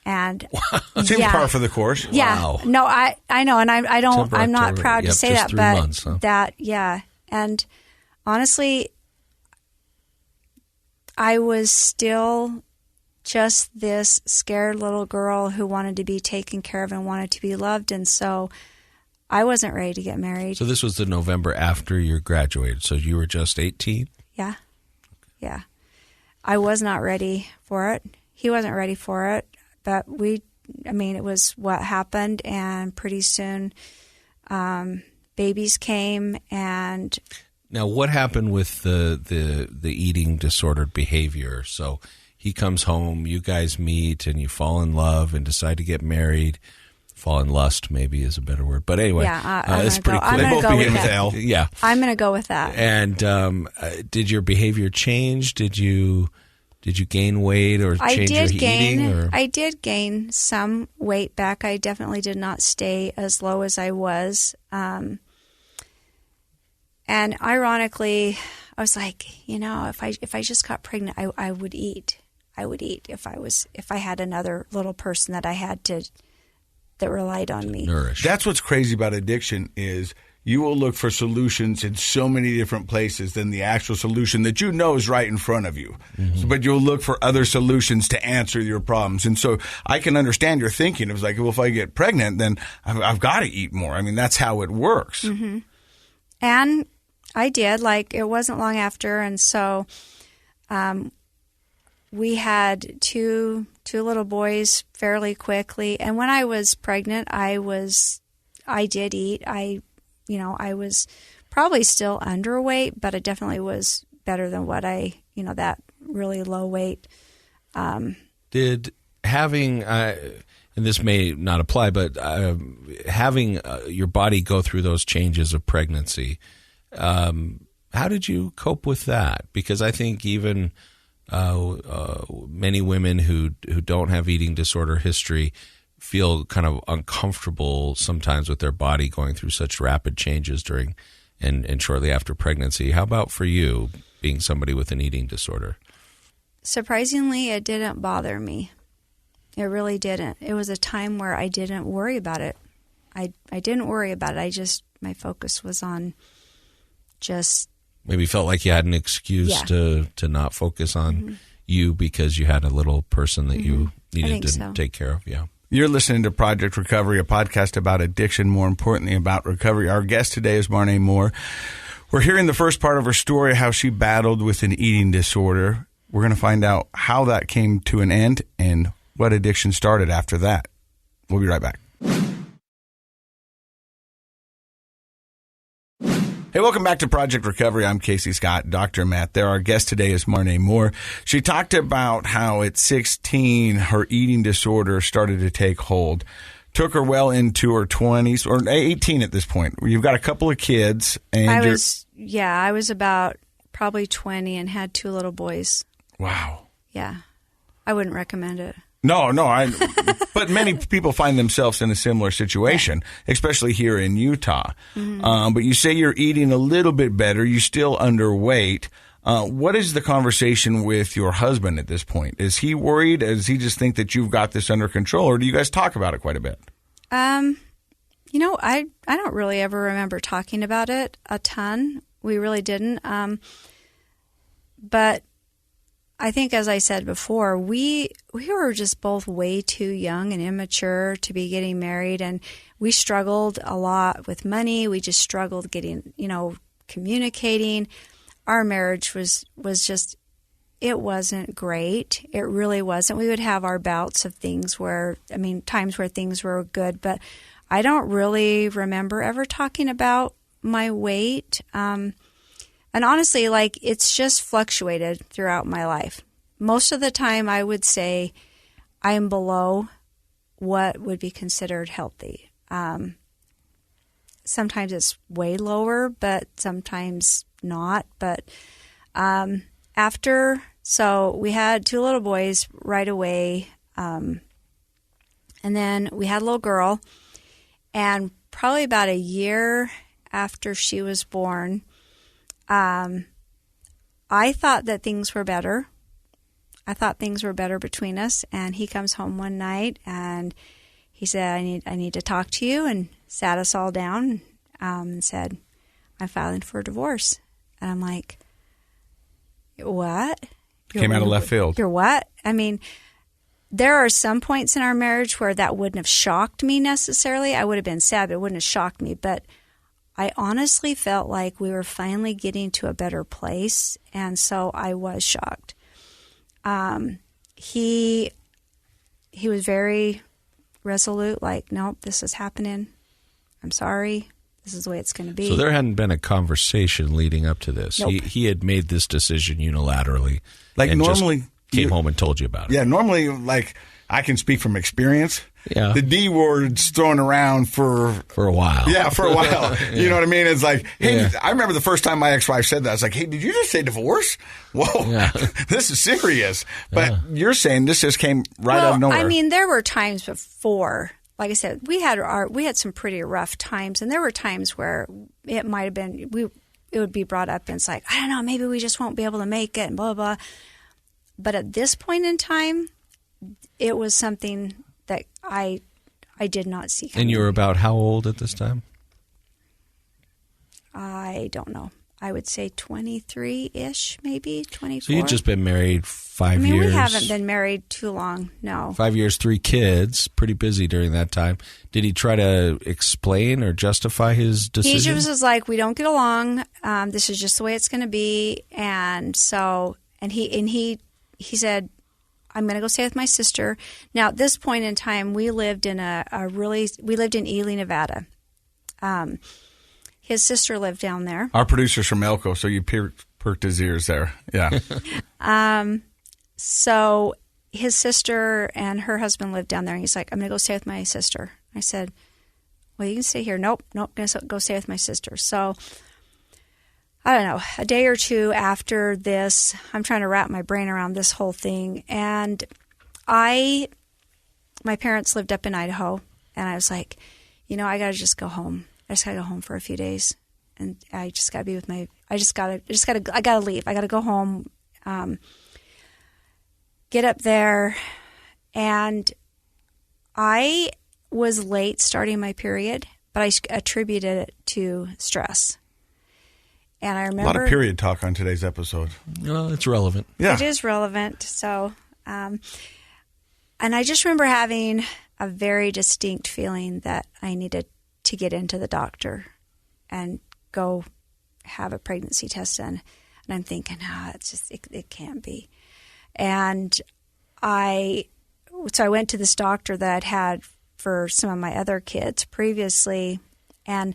And Seems par for the course. Yeah. Wow. No, I know, and I'm not October. proud to Yep, say just that, 3 but months, huh? And honestly, I was still just this scared little girl who wanted to be taken care of and wanted to be loved, and so I wasn't ready to get married. So this was the November after you graduated. So you were just 18? Yeah. Yeah. I was not ready for it. He wasn't ready for it. But it was what happened. And pretty soon, babies came. And now what happened with the eating disordered behavior? So he comes home, you guys meet, and you fall in love and decide to get married. Fall in lust, maybe, is a better word. But anyway, it's pretty quick. They both begin with L. Yeah. I'm going to go with that. And did your behavior change? Did you gain weight or change your eating? Or? I did gain some weight back. I definitely did not stay as low as I was. And ironically, I was like, if I just got pregnant, I would eat. I would eat if I had another little person that I had that relied on me. Nourish. That's what's crazy about addiction is you will look for solutions in so many different places than the actual solution that you know is right in front of you. So, but you'll look for other solutions to answer your problems. And so I can understand your thinking. It was like, well, if I get pregnant, then I've got to eat more. I mean, that's how it works. Mm-hmm. And I did. It wasn't long after. And so we had two little boys fairly quickly. And when I was pregnant, I did eat. I was probably still underweight, but it definitely was better than what that really low weight. Did having, and this may not apply, but having your body go through those changes of pregnancy, how did you cope with that? Because I think even many women who don't have eating disorder history feel kind of uncomfortable sometimes with their body going through such rapid changes during and shortly after pregnancy. How about for you, being somebody with an eating disorder? Surprisingly, it didn't bother me. It really didn't. It was a time where I didn't worry about it. I didn't worry about it. My focus was on just... Maybe felt like you had an excuse to not focus on you because you had a little person that you needed to take care of. Yeah. You're listening to Project Recovery, a podcast about addiction, more importantly about recovery. Our guest today is Marnae Moore. We're hearing the first part of her story, how she battled with an eating disorder. We're going to find out how that came to an end and what addiction started after that. We'll be right back. Hey, welcome back to Project Recovery. I'm Casey Scott, Dr. Matt there. Our guest today is Marnae Moore. She talked about how at 16, her eating disorder started to take hold. Took her well into her 20s, or 18 at this point. You've got a couple of kids. And I was about probably 20 and had 2 little boys. Wow. Yeah. I wouldn't recommend it. No, but many people find themselves in a similar situation, especially here in Utah. Mm-hmm. But you say you're eating a little bit better. You're still underweight. What is the conversation with your husband at this point? Is he worried? Does he just think that you've got this under control, or do you guys talk about it quite a bit? I don't really ever remember talking about it a ton. We really didn't. But I think, as I said before, we were just both way too young and immature to be getting married, and we struggled a lot with money. We just struggled getting, communicating. Our marriage was just, it wasn't great. It really wasn't. We would have our bouts of times where things were good, but I don't really remember ever talking about my weight. And honestly, it's just fluctuated throughout my life. Most of the time, I would say I am below what would be considered healthy. Sometimes it's way lower, but sometimes not. But so we had 2 little boys right away. And then we had a little girl. And probably about a year after she was born, I thought that things were better. I thought things were better between us. And he comes home one night and he said, I need to talk to you, and sat us all down and said, I'm filing for a divorce. And I'm like, what? Came out of left field. You're what? I mean, there are some points in our marriage where that wouldn't have shocked me necessarily. I would have been sad, but it wouldn't have shocked me. But I honestly felt like we were finally getting to a better place, and so I was shocked. He was very resolute, like, nope, this is happening. I'm sorry. This is the way it's going to be. So there hadn't been a conversation leading up to this. Nope. He had made this decision unilaterally. Like, and normally just came home and told you about it. Yeah, normally, I can speak from experience. Yeah. The D word's thrown around for a while. Yeah, for a while. Yeah. You know what I mean? It's like, hey, Yeah. I remember the first time my ex-wife said that. I was like, hey, did you just say divorce? Whoa, Yeah. this is serious. But you're saying this just came out of nowhere. I mean, there were times before, like I said, we had some pretty rough times, and there were times where it might have been it would be brought up, and it's like, I don't know, maybe we just won't be able to make it, and blah blah. But at this point in time, it was something that I did not see coming. And you were about how old at this time? I don't know. I would say 23-ish, maybe 24. So you'd just been married 5 years. We haven't been married too long, no. 5 years, 3 kids, pretty busy during that time. Did he try to explain or justify his decision? He just was like, we don't get along. This is just the way it's going to be. And so, he said, I'm going to go stay with my sister. Now, at this point in time, we lived in we lived in Ely, Nevada. His sister lived down there. Our producer's from Elko, so you perked his ears there. Yeah. So his sister and her husband lived down there, and he's like, I'm going to go stay with my sister. I said, well, you can stay here. Nope, I'm going to go stay with my sister. So I don't know, a day or two after this, I'm trying to wrap my brain around this whole thing. And my parents lived up in Idaho, and I was like, I got to just go home. I just got to go home for a few days. And I just got to be with I got to leave. I got to go home, get up there. And I was late starting my period, but I attributed it to stress. And I remember a lot of period talk on today's episode. Well, it's relevant. Yeah. It is relevant. So, and I just remember having a very distinct feeling that I needed to get into the doctor and go have a pregnancy test done. And I'm thinking, it can't be. And so I went to this doctor that I'd had for some of my other kids previously, and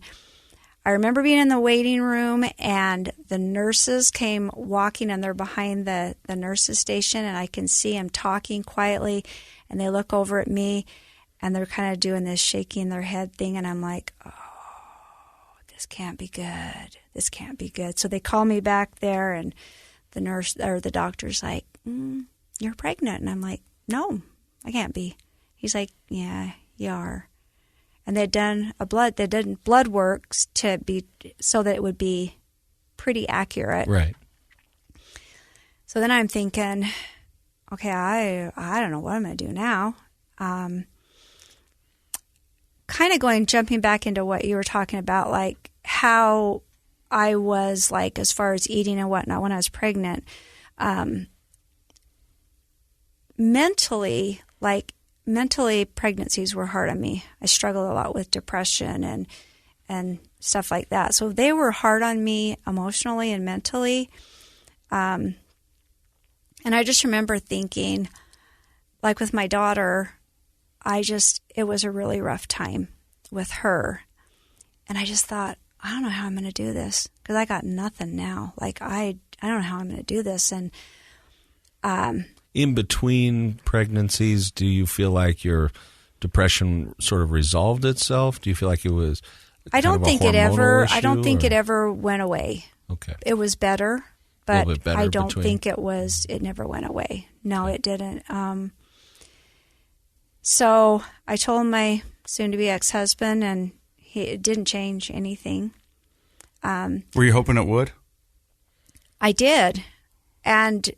I remember being in the waiting room, and the nurses came walking, and they're behind the nurses station, and I can see them talking quietly, and they look over at me, and they're kind of doing this shaking their head thing, and I'm like, oh, this can't be good. This can't be good. So they call me back there, and the nurse or the doctor's like, you're pregnant. And I'm like, no, I can't be. He's like, yeah, you are. And they'd done blood works to be so that it would be pretty accurate. Right. So then I'm thinking, okay, I don't know what I'm going to do now. Kind of jumping back into what you were talking about, like how I was like as far as eating and whatnot when I was pregnant. Mentally, pregnancies were hard on me. I struggled a lot with depression and stuff like that. So they were hard on me emotionally and mentally. And I just remember thinking, like with my daughter, it was a really rough time with her. And I just thought, I don't know how I'm going to do this because I got nothing now. Like, I don't know how I'm going to do this. And, in between pregnancies, do you feel like your depression sort of resolved itself? Do you feel like it was I don't think it ever went away. Okay. It was better, but better I don't think it never went away. No, it didn't. So I told my soon-to-be ex-husband, and it didn't change anything. Were you hoping it would? I did. And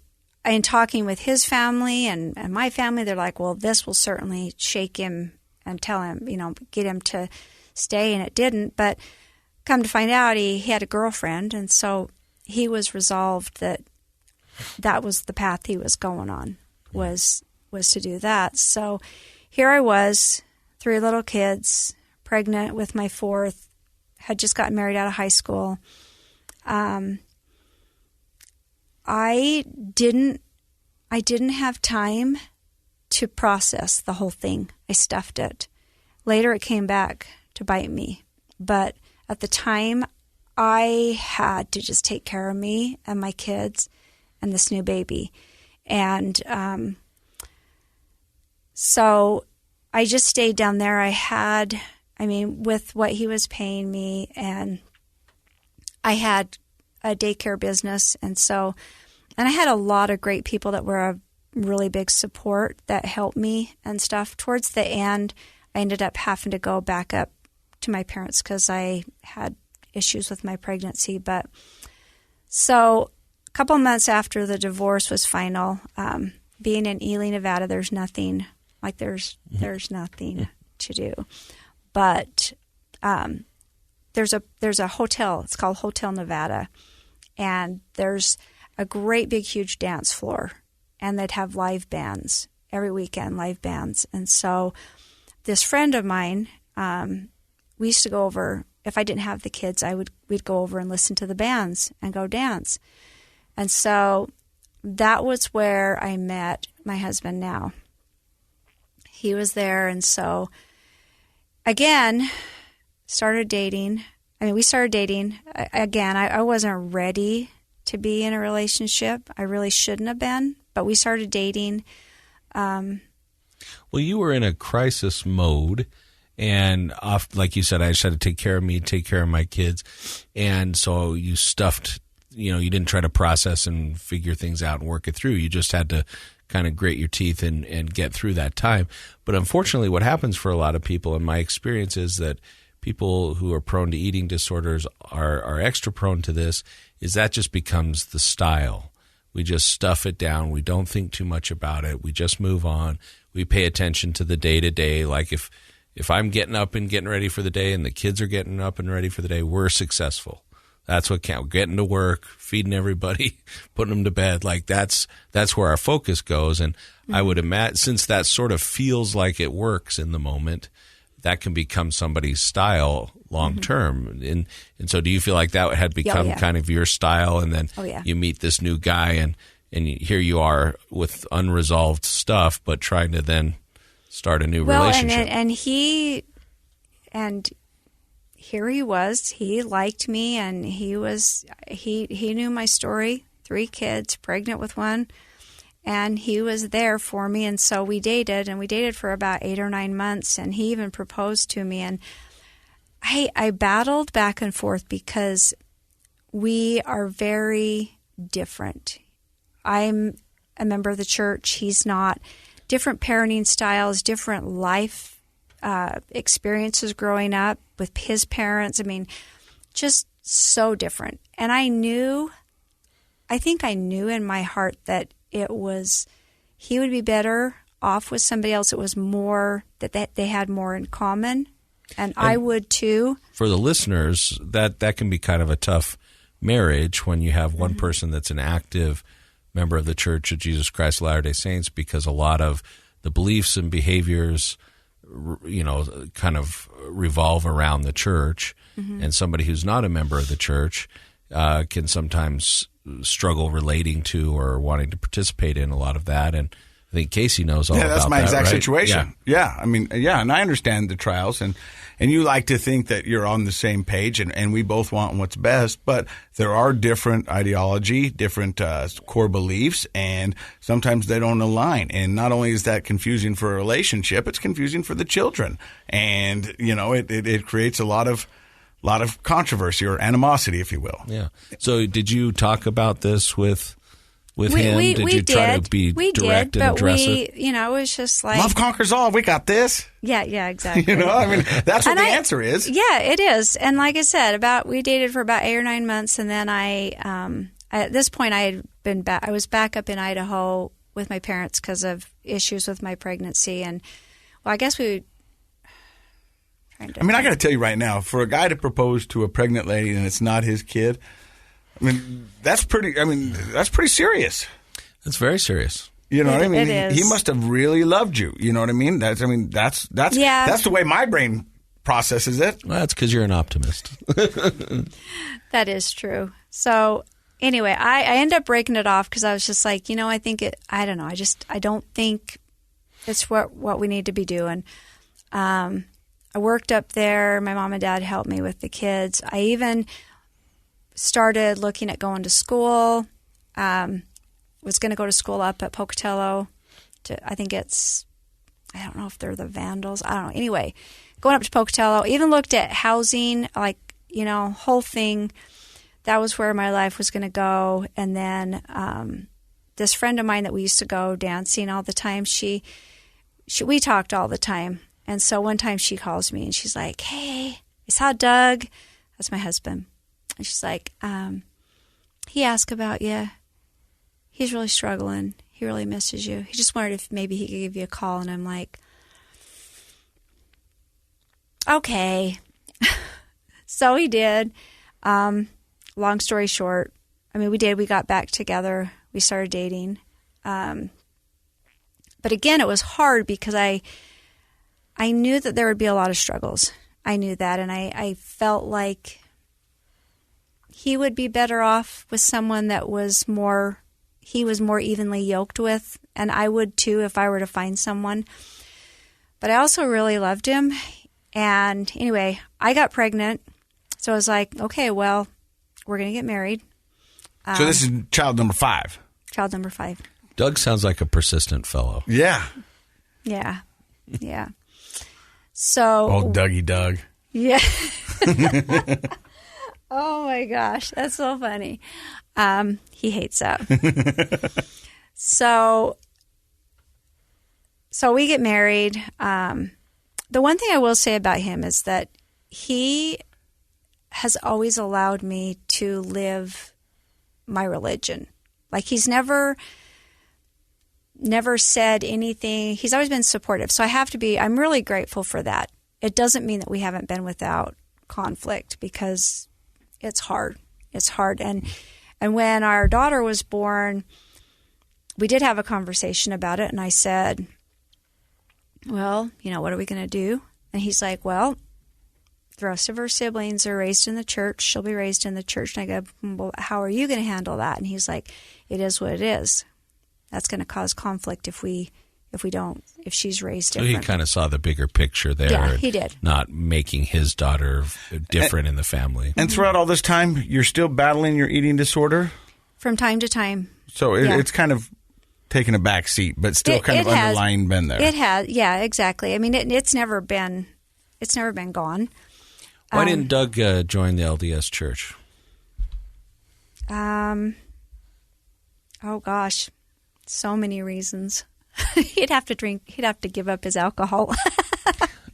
in talking with his family and my family, they're like, well, this will certainly shake him and tell him, get him to stay. And it didn't. But come to find out, he had a girlfriend. And so he was resolved that was the path he was going on, was to do that. So here I was, 3 little kids, pregnant with my 4th, had just gotten married out of high school. I didn't have time to process the whole thing. I stuffed it. Later it came back to bite me. But at the time, I had to just take care of me and my kids and this new baby. And so I just stayed down there. With what he was paying me, and I had a daycare business, and I had a lot of great people that were a really big support that helped me and stuff. Towards the end, I ended up having to go back up to my parents because I had issues with my pregnancy. But so a couple of months after the divorce was final, being in Ely, Nevada, there's nothing to do. But there's a hotel. It's called Hotel Nevada, and there's a great big huge dance floor, and they'd have live bands every weekend, live bands. And so this friend of mine, we used to go over. If I didn't have the kids, we'd go over and listen to the bands and go dance. And so that was where I met my husband now. He was there, and so again, started dating. We started dating. Again, I wasn't ready to be in a relationship. I really shouldn't have been, but we started dating. Well, you were in a crisis mode, and like you said, I just had to take care of me, take care of my kids, and so you stuffed, you didn't try to process and figure things out and work it through. You just had to kind of grit your teeth and get through that time. But unfortunately, what happens for a lot of people, in my experience, is that people who are prone to eating disorders are extra prone to this, is that just becomes the style. We just stuff it down. We don't think too much about it. We just move on. We pay attention to the day-to-day. Like if I'm getting up and getting ready for the day and the kids are getting up and ready for the day, we're successful. That's what counts. Getting to work, feeding everybody, putting them to bed. Like that's where our focus goes. And I would imagine, since that sort of feels like it works in the moment, that can become somebody's style long term. And so do you feel like that had become kind of your style, and then you meet this new guy and here you are with unresolved stuff, but trying to then start a new relationship? And here he was. He liked me, and he knew my story. 3 kids, pregnant with 1, and he was there for me. And so we dated for about 8 or 9 months, and he even proposed to me. And I battled back and forth because we are very different. I'm a member of the church. He's not. Different parenting styles, different life experiences growing up with his parents. I mean, just so different. And I think I knew in my heart that he would be better off with somebody else. It was more that they had more in common, and I would too. For the listeners, that can be kind of a tough marriage when you have one person that's an active member of the Church of Jesus Christ of Latter-day Saints, because a lot of the beliefs and behaviors, kind of revolve around the church, and somebody who's not a member of the church can sometimes struggle relating to or wanting to participate in a lot of that. And I think Casey knows all about that. Yeah, that's my exact right? situation. Yeah. I mean, and I understand the trials, and you like to think that you're on the same page, and we both want what's best, but there are different ideology, different core beliefs, and sometimes they don't align. And not only is that confusing for a relationship, it's confusing for the children. And, it creates a lot of controversy or animosity, if you will. Yeah. So did you talk about this with him? Did you try to be direct and address it? It was just like... Love conquers all. We got this. Yeah, exactly. That's what the answer is. Yeah, it is. And like I said, we dated for about 8 or 9 months, and then at this point, I was back up in Idaho with my parents because of issues with my pregnancy. And, well, I guess we... I got to tell you right now, for a guy to propose to a pregnant lady and it's not his kid, that's pretty serious. That's very serious. You know what I mean? It is. He must have really loved you. You know what I mean? That's the way my brain processes it. Well, that's because you're an optimist. That is true. So anyway, I ended up breaking it off because I was just like, I think I don't know. I don't think it's what we need to be doing. I worked up there. My mom and dad helped me with the kids. I even started looking at going to school. Was going to go to school up at Pocatello. I don't know if they're the Vandals. I don't know. Anyway, going up to Pocatello. Even looked at housing, whole thing. That was where my life was going to go. And then this friend of mine that we used to go dancing all the time, we talked all the time. And so one time she calls me and she's like, "Hey, I saw Doug." That's my husband. And she's like, "He asked about you. He's really struggling. He really misses you. He just wondered if maybe he could give you a call." And I'm like, okay. So he did. Long story short, we got back together. We started dating. But again, it was hard because I knew that there would be a lot of struggles. I knew that, and I felt like he would be better off with someone that he was more evenly yoked with, and I would too if I were to find someone. But I also really loved him, and anyway, I got pregnant, so I was like, okay, well, we're going to get married. So this is child number 5. Child number 5. Doug sounds like a persistent fellow. Yeah. Yeah. Yeah. So, old Dougie Doug. Yeah. Oh my gosh, that's so funny. He hates that. So we get married. The one thing I will say about him is that he has always allowed me to live my religion. Like he's never said anything. He's always been supportive. So I'm really grateful for that. It doesn't mean that we haven't been without conflict because it's hard. It's hard. And when our daughter was born, we did have a conversation about it. And I said, well, what are we going to do? And he's like, well, the rest of her siblings are raised in the church. She'll be raised in the church. And I go, well, how are you going to handle that? And he's like, it is what it is. That's going to cause conflict if we if she's raised So different. he kind of saw the bigger picture there. Yeah, and he did. Not making his daughter different in the family. And throughout all this time, you're still battling your eating disorder? From time to time. So it's kind of taken a back seat, but still kind of underlying been there. It has, yeah, exactly. I mean, it's never been gone. Why didn't Doug join the LDS Church? Oh gosh, so many reasons. He'd have to give up his alcohol.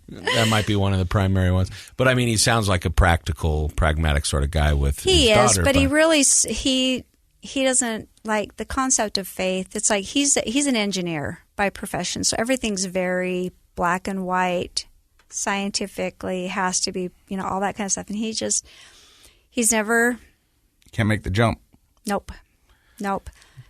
That might be one of the primary ones. But I mean, he sounds like a pragmatic sort of guy with He his is, daughter. but he doesn't like the concept of faith. It's like he's an engineer by profession, so everything's very black and white, scientifically has to be, all that kind of stuff. And he's never Can't make the jump. Nope.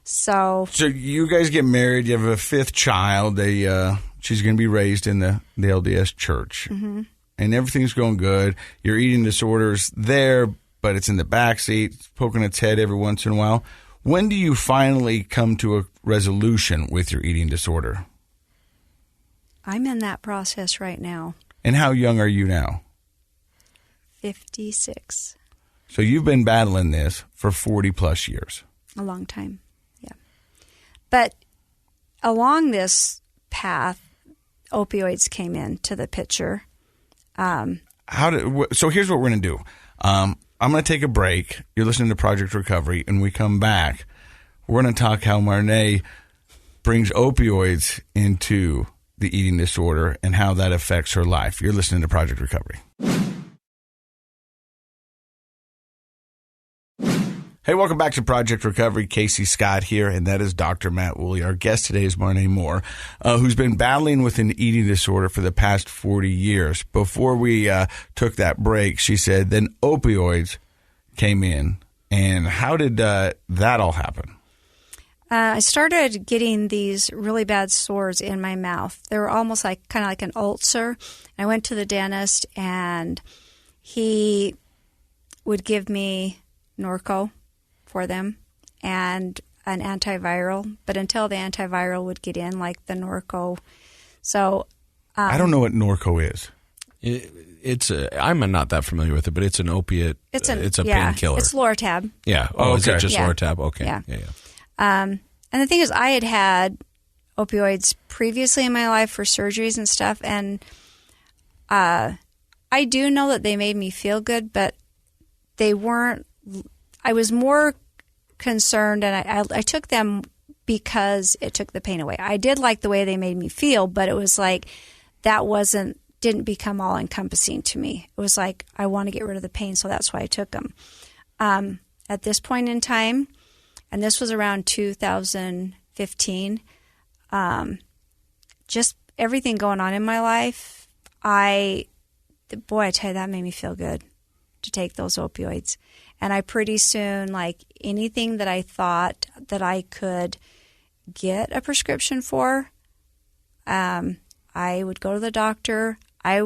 So you guys get married. You have a fifth child. She's going to be raised in the LDS Church, and everything's going good. Your eating disorder's there, but it's in the backseat, poking its head every once in a while. When do you finally come to a resolution with your eating disorder? I'm in that process right now. And how young are you now? 56. So you've been battling this for 40 plus years. A long time, yeah. But along this path, opioids came into the picture. So here's what we're going to do. I'm going to take a break. You're listening to Project Recovery, and we come back. We're going to talk how Marnae brings opioids into the eating disorder and how that affects her life. You're listening to Project Recovery. Hey, welcome back to Project Recovery. Casey Scott here, and that is Dr. Matt Woolley. Our guest today is Marnae Moore, who's been battling with an eating disorder for the past 40 years. Before we took that break, she said, then opioids came in. And how did that all happen? I started getting these really bad sores in my mouth. They were almost kind of like an ulcer. I went to the dentist, and he would give me Norco for them and an antiviral, but until the antiviral would get in, like the Norco. So I don't know what Norco is. I'm not that familiar with it, but it's an opiate. It's a painkiller. It's Lortab. Yeah. Oh, Is it okay. just Yeah. Lortab? Okay. Yeah. Yeah. And the thing is, I had opioids previously in my life for surgeries and stuff, and I do know that they made me feel good, but they weren't. I was more concerned, and I took them because it took the pain away. I did like the way they made me feel, but it was like that didn't become all encompassing to me. It was like, I want to get rid of the pain, so that's why I took them. At this point in time, and this was around 2015, just everything going on in my life, I tell you, that made me feel good to take those opioids. And I pretty soon, like anything that I thought that I could get a prescription for, I would go to the doctor. I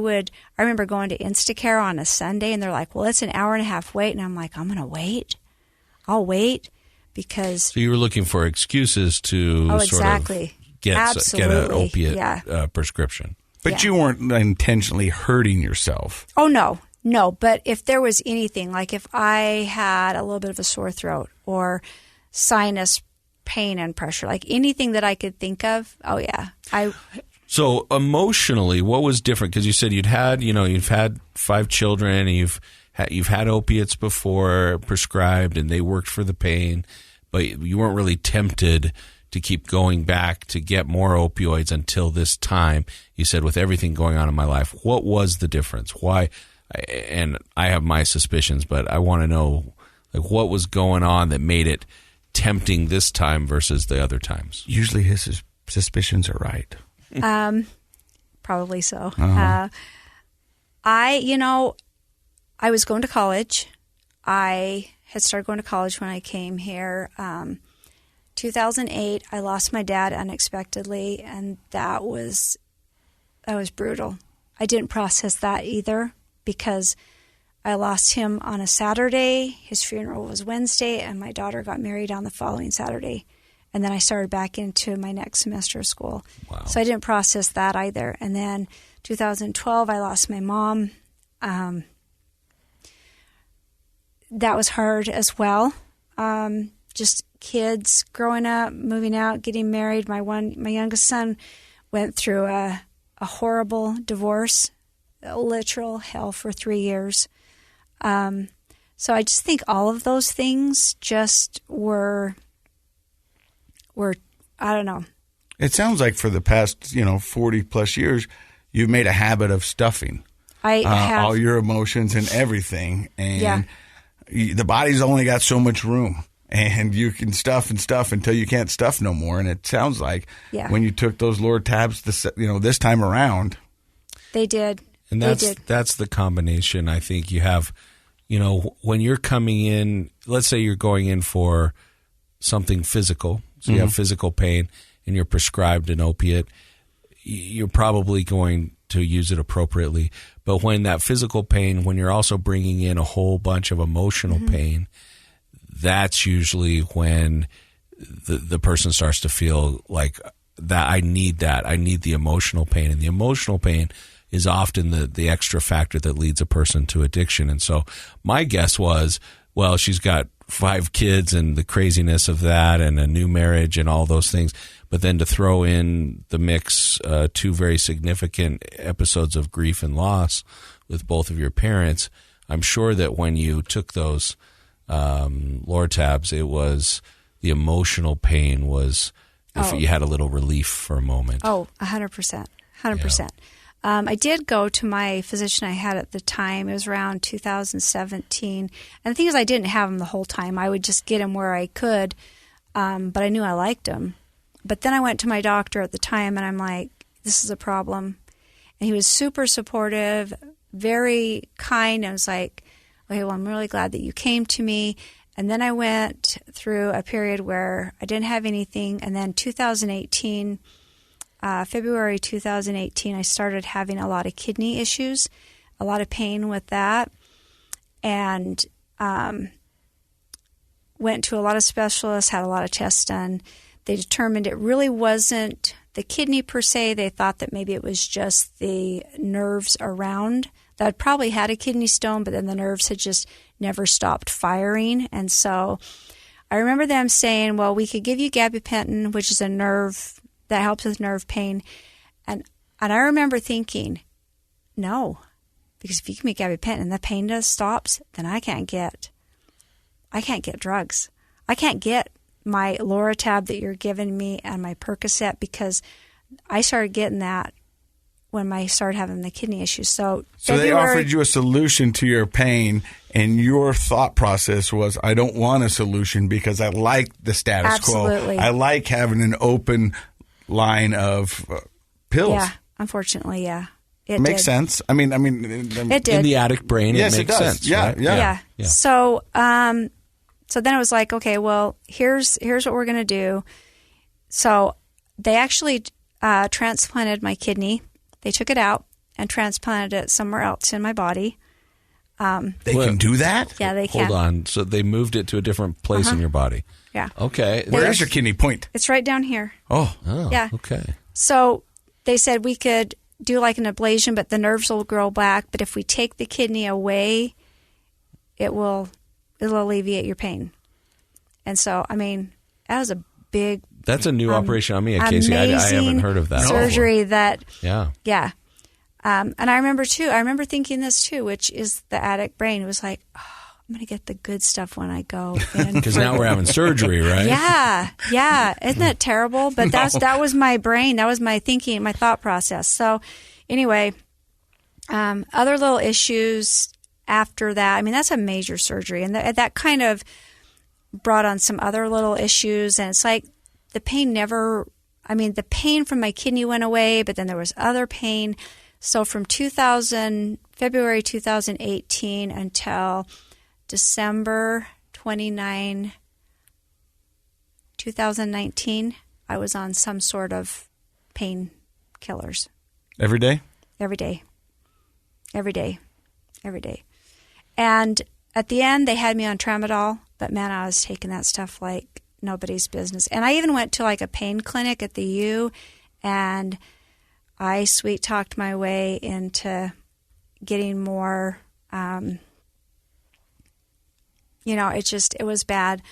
remember going to Instacare on a Sunday, and they're like, well, it's an hour and a half wait. And I'm like, I'm going to wait. I'll wait because... So you were looking for excuses to exactly. sort of get an Absolutely. opiate prescription. But you weren't intentionally hurting yourself. Oh, no. But if there was anything, like if I had a little bit of a sore throat or sinus pain and pressure, like anything that I could think of, oh, yeah. So emotionally, what was different? Because you said you've had 5 children, and you've had opiates before prescribed, and they worked for the pain, but you weren't really tempted to keep going back to get more opioids until this time. You said, with everything going on in my life, what was the difference? Why? And I have my suspicions, but I want to know, like, what was going on that made it tempting this time versus the other times? Usually his suspicions are right. Probably so. Uh-huh. I was going to college. I had started going to college when I came here. 2008, I lost my dad unexpectedly, and that was brutal. I didn't process that either, because I lost him on a Saturday. His funeral was Wednesday, and my daughter got married on the following Saturday. And then I started back into my next semester of school. Wow. So I didn't process that either. And then 2012, I lost my mom. That was hard as well. Just kids growing up, moving out, getting married. My youngest son went through a horrible divorce, a literal hell for 3 years. So I just think all of those things just were I don't know. It sounds like for the past 40 plus years, you've made a habit of stuffing. I have all your emotions and everything, and Yeah. The body's only got so much room, and you can stuff and stuff until you can't stuff no more. And it sounds like when you took those lower tabs, this time around, they did. And that's the combination. I think you have, when you're coming in, let's say you're going in for something physical, so you have physical pain and you're prescribed an opiate, you're probably going to use it appropriately. But when that physical pain, when you're also bringing in a whole bunch of emotional pain, that's usually when the person starts to feel like that. I need the emotional pain, and the emotional pain is often the extra factor that leads a person to addiction. And so my guess was, well, she's got 5 kids and the craziness of that and a new marriage and all those things. But then to throw in the mix 2 very significant episodes of grief and loss with both of your parents, I'm sure that when you took those Lortabs, it was the emotional pain was, if you had a little relief for a moment. Oh, 100%. 100%. I did go to my physician I had at the time. It was around 2017. And the thing is, I didn't have him the whole time. I would just get him where I could, but I knew I liked him. But then I went to my doctor at the time, and I'm like, this is a problem. And he was super supportive, very kind. I was like, okay, well, I'm really glad that you came to me. And then I went through a period where I didn't have anything. And then 2018... February 2018, I started having a lot of kidney issues, a lot of pain with that, and went to a lot of specialists, had a lot of tests done. They determined it really wasn't the kidney per se. They thought that maybe it was just the nerves around. That I'd probably had a kidney stone, but then the nerves had just never stopped firing. And so I remember them saying, well, we could give you gabapentin, which is a nerve that helps with nerve pain. And I remember thinking, no, because if you give me gabapentin and the pain just stops, then I can't get drugs. I can't get my Loratab that you're giving me and my Percocet, because I started getting that when I started having the kidney issues. So they offered you a solution to your pain, and your thought process was, I don't want a solution because I like the status quo. I like having an open line of pills. Yeah, unfortunately, yeah. It makes sense. I mean, it did. In the addict brain, yes, it makes sense. Yeah, right? yeah. So, so then it was like, okay, well, here's what we're going to do. So they actually transplanted my kidney. They took it out and transplanted it somewhere else in my body. They can do that? Yeah, they can. Hold on. So they moved it to a different place in your body. Yeah. Okay. Where is your kidney point? It's right down here. Oh. Yeah. Okay. So they said we could do like an ablation, but the nerves will grow back. But if we take the kidney away, it'll alleviate your pain. And so, I mean, that was a big... That's a new operation on me, Casey. I haven't heard of that. Surgery that... Yeah. Yeah. And I remember thinking this too, which is the addict brain. It was like, oh, I'm going to get the good stuff when I go in. Because now we're having surgery, right? Yeah. Isn't that terrible? But that was my brain. That was my thinking, my thought process. So anyway, other little issues after that. I mean, that's a major surgery. And that kind of brought on some other little issues. And it's like the pain the pain from my kidney went away, but then there was other pain. So from February 2018 until December 29, 2019, I was on some sort of pain killers. Every day? Every day. And at the end, they had me on tramadol, but man, I was taking that stuff like nobody's business. And I even went to like a pain clinic at the U, and I sweet talked my way into getting more, it was bad.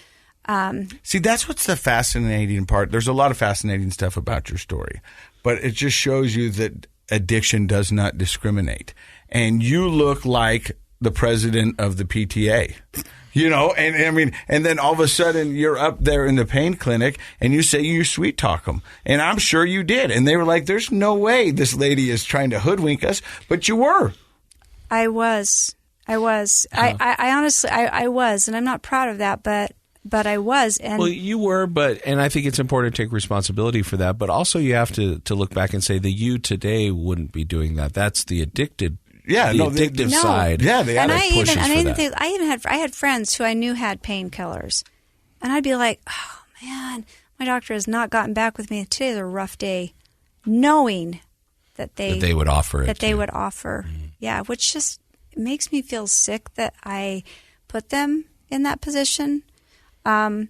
See, that's what's the fascinating part. There's a lot of fascinating stuff about your story, but it just shows you that addiction does not discriminate. And you look like the president of the PTA. And then all of a sudden you're up there in the pain clinic and you say you sweet talk them. And I'm sure you did. And they were like, there's no way this lady is trying to hoodwink us. But you were. I was. I honestly, I was. And I'm not proud of that, but I was. And well, you were, and I think it's important to take responsibility for that. But also you have to look back and say the you today wouldn't be doing that. That's the addicted. Yeah, addictive side. Yeah, they and I had friends who I knew had painkillers, and I'd be like, "Oh man, my doctor has not gotten back with me. Today's a rough day," knowing that they would offer it. That they would offer, yeah, which just makes me feel sick that I put them in that position. So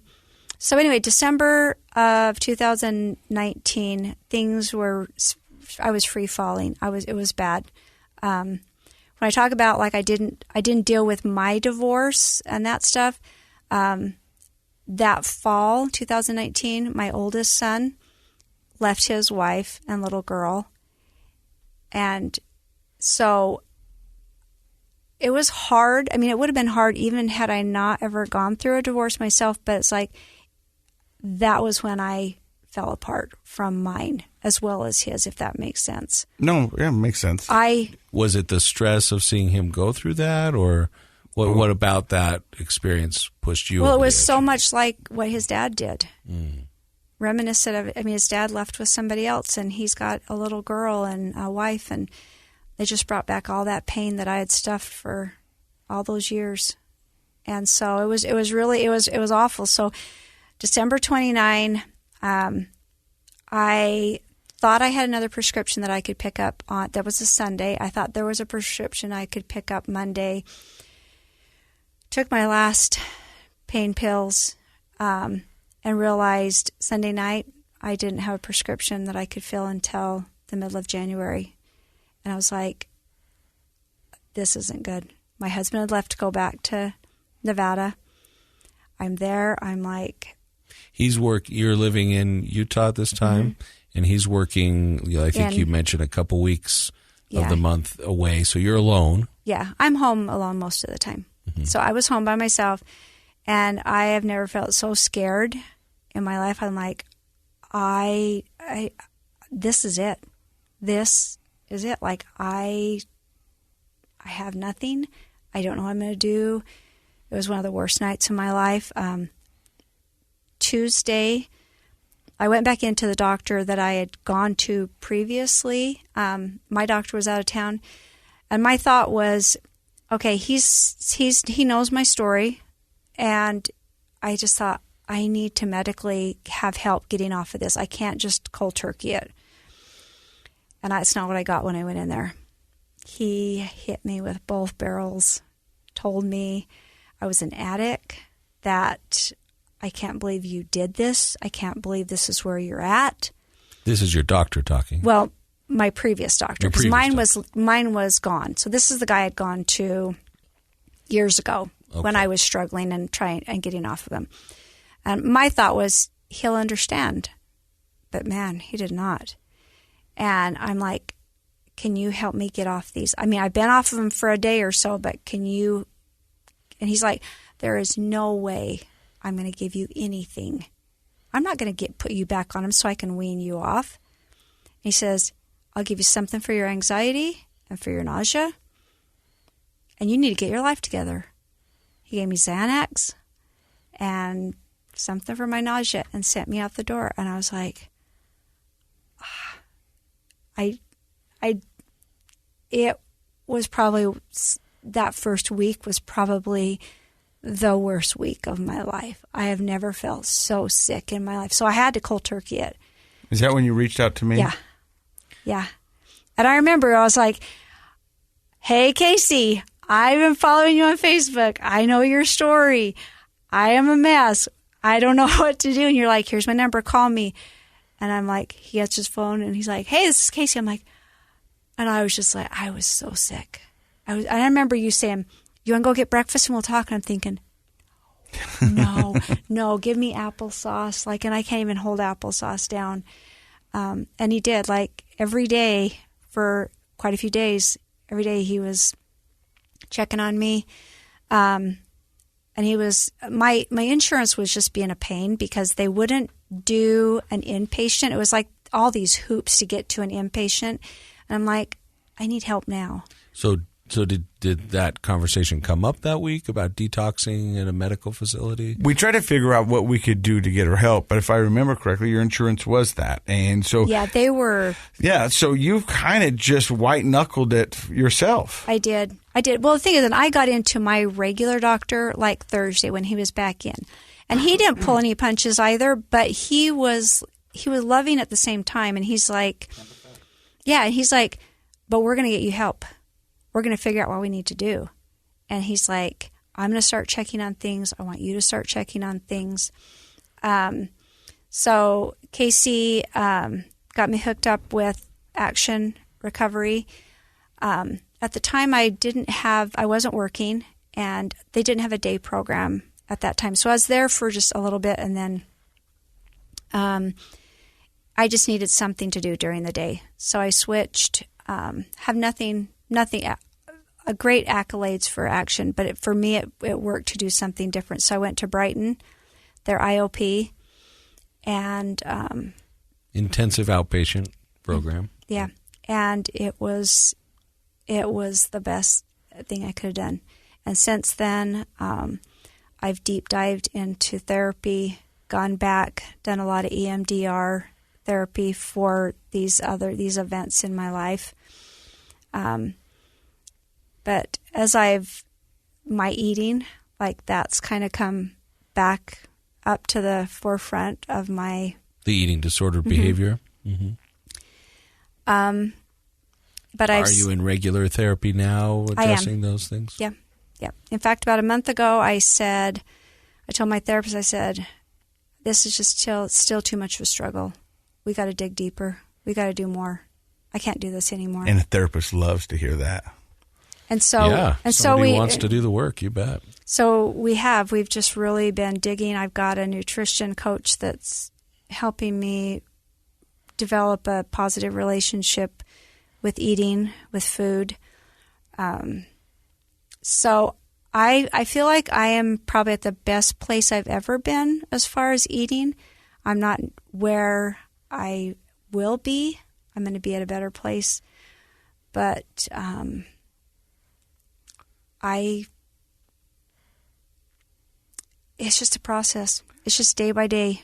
anyway, December of 2019, I was free falling. It was bad. When I talk about like I didn't deal with my divorce and that stuff, that fall 2019, my oldest son left his wife and little girl, and so it was hard. I mean, it would have been hard even had I not ever gone through a divorce myself, but it's like that was when I fell apart from mine as well as his, if that makes sense. No, yeah, it makes sense. Was it the stress of seeing him go through that, or what about that experience pushed you? Well, it was so much like what his dad did. Reminiscent of, I mean, his dad left with somebody else, and he's got a little girl and a wife, and they just brought back all that pain that I had stuffed for all those years. And so it was awful. So December 29, I thought I had another prescription that I could pick up on. That was a Sunday. I thought there was a prescription I could pick up Monday. Took my last pain pills, and realized Sunday night I didn't have a prescription that I could fill until the middle of January. And I was like, this isn't good. My husband had left to go back to Nevada. I'm there. I'm like... You're living in Utah at this time, and he's working, I think you mentioned a couple weeks of the month away, so you're alone. Yeah, I'm home alone most of the time. So I was home by myself, and I have never felt so scared in my life. I'm like, this is it. This is it. Like, I have nothing. I don't know what I'm going to do. It was one of the worst nights of my life. Tuesday, I went back into the doctor that I had gone to previously. My doctor was out of town, and my thought was, okay, he knows my story, and I just thought I need to medically have help getting off of this. I can't just cold turkey it. And that's not what I got when I went in there. He hit me with both barrels, told me I was an addict, that I can't believe you did this. I can't believe this is where you're at. This is your doctor talking. Well, my previous doctor, because mine was gone. So this is the guy I'd gone to years ago when I was struggling and trying and getting off of him. And my thought was, he'll understand. But man, he did not. And I'm like, can you help me get off these? I mean, I've been off of them for a day or so, but can you? And he's like, there is no way I'm going to give you anything. I'm not going to put you back on them so I can wean you off. He says, I'll give you something for your anxiety and for your nausea, and you need to get your life together. He gave me Xanax and something for my nausea and sent me out the door. And I was like, it was probably, that first week was probably the worst week of my life. I have never felt so sick in my life. So I had to cold turkey it. Is that when you reached out to me? Yeah. And I remember I was like, hey, Casey, I've been following you on Facebook. I know your story. I am a mess. I don't know what to do. And you're like, here's my number, call me. And I'm like, he gets his phone and he's like, hey, this is Casey. I'm like, and I was just like, I was so sick. I remember you saying, you want to go get breakfast and we'll talk? And I'm thinking, no, give me applesauce. Like, and I can't even hold applesauce down. And he did, like, every day for quite a few days. Every day he was checking on me. And he was, my insurance was just being a pain because they wouldn't do an inpatient. It was like all these hoops to get to an inpatient. And I'm like, I need help now. So did that conversation come up that week about detoxing in a medical facility? We tried to figure out what we could do to get her help, but if I remember correctly, your insurance was that. And so yeah, they were. Yeah, so you kind of just white-knuckled it yourself. I did. Well, the thing is that I got into my regular doctor like Thursday when he was back in. And he didn't pull any punches either, but he was loving at the same time. And he's like, but we're going to get you help. We're going to figure out what we need to do. And he's like, I'm going to start checking on things. I want you to start checking on things. So Casey got me hooked up with Action Recovery. At the time, I wasn't working, and they didn't have a day program at that time. So I was there for just a little bit, and then I just needed something to do during the day. So I switched. Have nothing, a great accolades for Action, but for me, it worked to do something different. So I went to Brighton, their IOP, and intensive outpatient program. Yeah, and it was the best thing I could have done. And since then, I've deep dived into therapy, gone back, done a lot of EMDR therapy for these events in my life. But as my eating, like, that's kind of come back up to the forefront of the eating disorder behavior. Mm-hmm. But are you in regular therapy now, addressing those things? Yeah. In fact, about a month ago, I told my therapist, I said, this is just still too much of a struggle. We got to dig deeper. We got to do more. I can't do this anymore. And a therapist loves to hear that. And so, somebody wants to do the work. You bet. So we've just really been digging. I've got a nutrition coach that's helping me develop a positive relationship with eating, with food. So I feel like I am probably at the best place I've ever been as far as eating. I'm not where I will be. I'm going to be at a better place. But it's just a process. It's just day by day.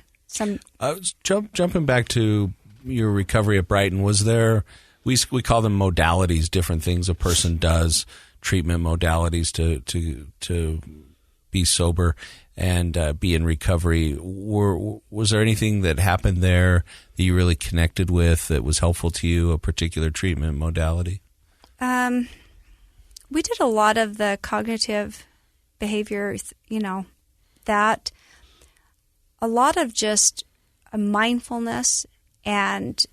Jumping back to your recovery at Brighton, was there, we call them modalities, different things a person does, treatment modalities to be sober and be in recovery. Was there anything that happened there that you really connected with that was helpful to you, a particular treatment modality? We did a lot of the cognitive behavior, that a lot of just mindfulness, and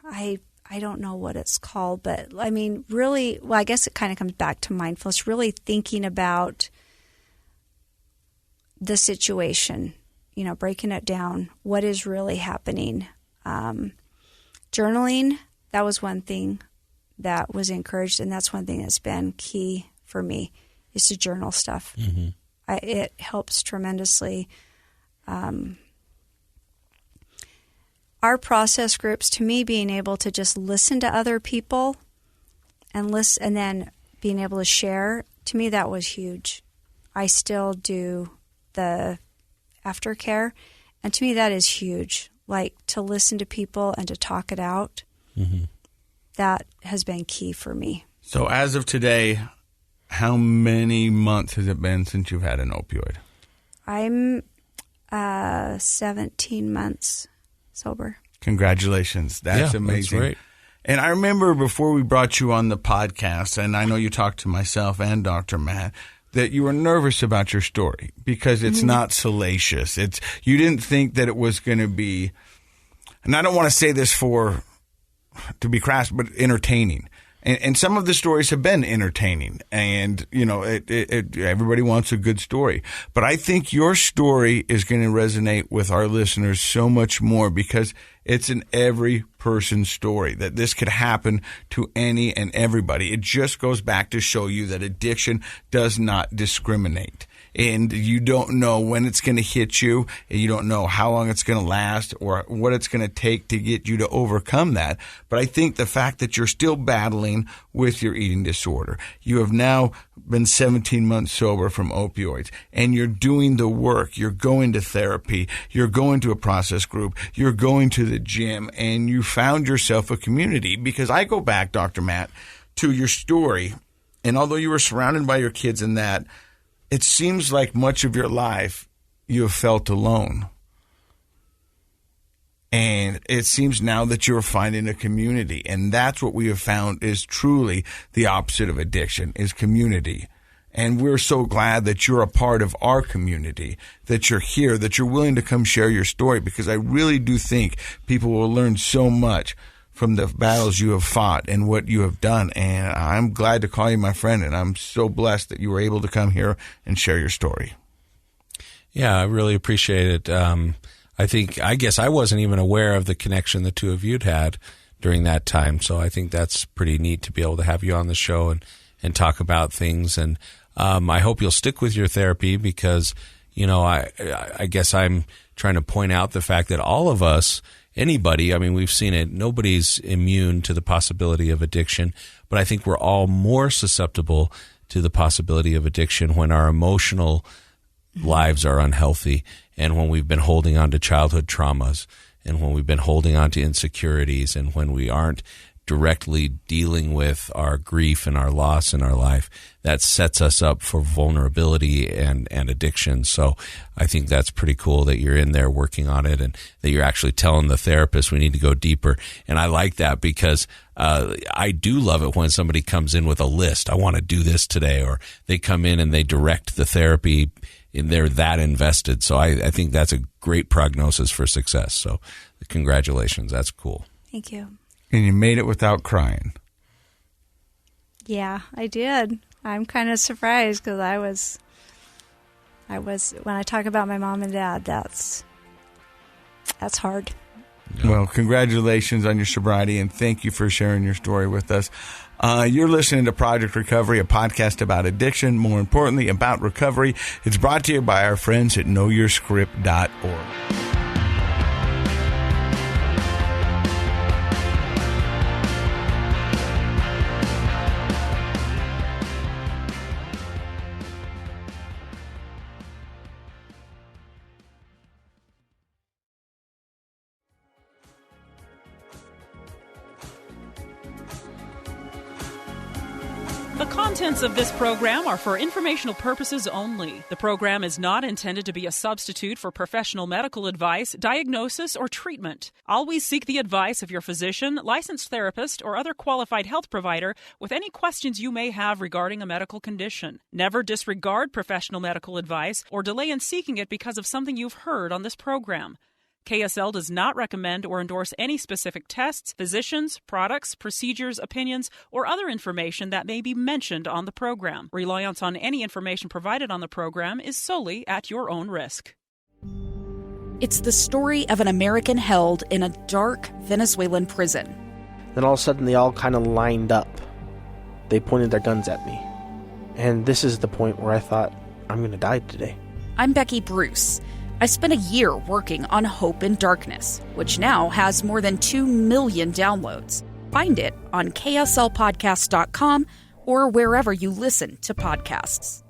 I don't know what it's called, but I mean, really, well, I guess it kind of comes back to mindfulness, really thinking about the situation, breaking it down, what is really happening. Journaling, that was one thing that was encouraged, and that's one thing that's been key for me, is to journal stuff. Mm-hmm. It helps tremendously. Our process groups, to me, being able to just listen to other people and then being able to share, to me, that was huge. I still do the aftercare, and to me, that is huge. Like, to listen to people and to talk it out. Mm-hmm. That has been key for me. So as of today, how many months has it been since you've had an opioid? I'm 17 months sober. Congratulations. That's amazing. That's great. And I remember before we brought you on the podcast, and I know you talked to myself and Dr. Matt, that you were nervous about your story because it's not salacious. You didn't think that it was going to be, and I don't want to say this to be crass, but entertaining. And some of the stories have been entertaining, and everybody wants a good story. But I think your story is going to resonate with our listeners so much more because it's an every person's story, that this could happen to any and everybody. It just goes back to show you that addiction does not discriminate. And you don't know when it's going to hit you, and you don't know how long it's going to last or what it's going to take to get you to overcome that. But I think the fact that you're still battling with your eating disorder, you have now been 17 months sober from opioids, and you're doing the work. You're going to therapy. You're going to a process group. You're going to the gym, and you found yourself a community. Because I go back, Dr. Matt, to your story, and although you were surrounded by your kids in that, it seems like much of your life you have felt alone. And it seems now that you're finding a community. And that's what we have found is truly the opposite of addiction, is community. And we're so glad that you're a part of our community, that you're here, that you're willing to come share your story, because I really do think people will learn so much from the battles you have fought and what you have done. And I'm glad to call you my friend, and I'm so blessed that you were able to come here and share your story. Yeah, I really appreciate it. I guess I wasn't even aware of the connection the two of you'd had during that time. So I think that's pretty neat to be able to have you on the show and talk about things. And I hope you'll stick with your therapy because, I guess I'm trying to point out the fact that all of us, anybody, we've seen it, nobody's immune to the possibility of addiction, but I think we're all more susceptible to the possibility of addiction when our emotional lives are unhealthy and when we've been holding on to childhood traumas and when we've been holding on to insecurities and when we aren't directly dealing with our grief and our loss in our life. That sets us up for vulnerability and addiction. So I think that's pretty cool that you're in there working on it and that you're actually telling the therapist we need to go deeper. And I like that because I do love it when somebody comes in with a list. I want to do this today, or they come in and they direct the therapy and they're that invested. So I think that's a great prognosis for success. So congratulations. That's cool. Thank you. And you made it without crying. Yeah, I did. I'm kind of surprised because I was, when I talk about my mom and dad, that's hard. Well, congratulations on your sobriety, and thank you for sharing your story with us. You're listening to Project Recovery, a podcast about addiction, more importantly, about recovery. It's brought to you by our friends at knowyourscript.org. The contents of this program are for informational purposes only. The program is not intended to be a substitute for professional medical advice, diagnosis, or treatment. Always seek the advice of your physician, licensed therapist, or other qualified health provider with any questions you may have regarding a medical condition. Never disregard professional medical advice or delay in seeking it because of something you've heard on this program. KSL does not recommend or endorse any specific tests, physicians, products, procedures, opinions, or other information that may be mentioned on the program. Reliance on any information provided on the program is solely at your own risk. It's the story of an American held in a dark Venezuelan prison. Then all of a sudden they all kind of lined up. They pointed their guns at me. And this is the point where I thought, I'm going to die today. I'm Becky Bruce. I spent a year working on Hope in Darkness, which now has more than 2 million downloads. Find it on kslpodcast.com or wherever you listen to podcasts.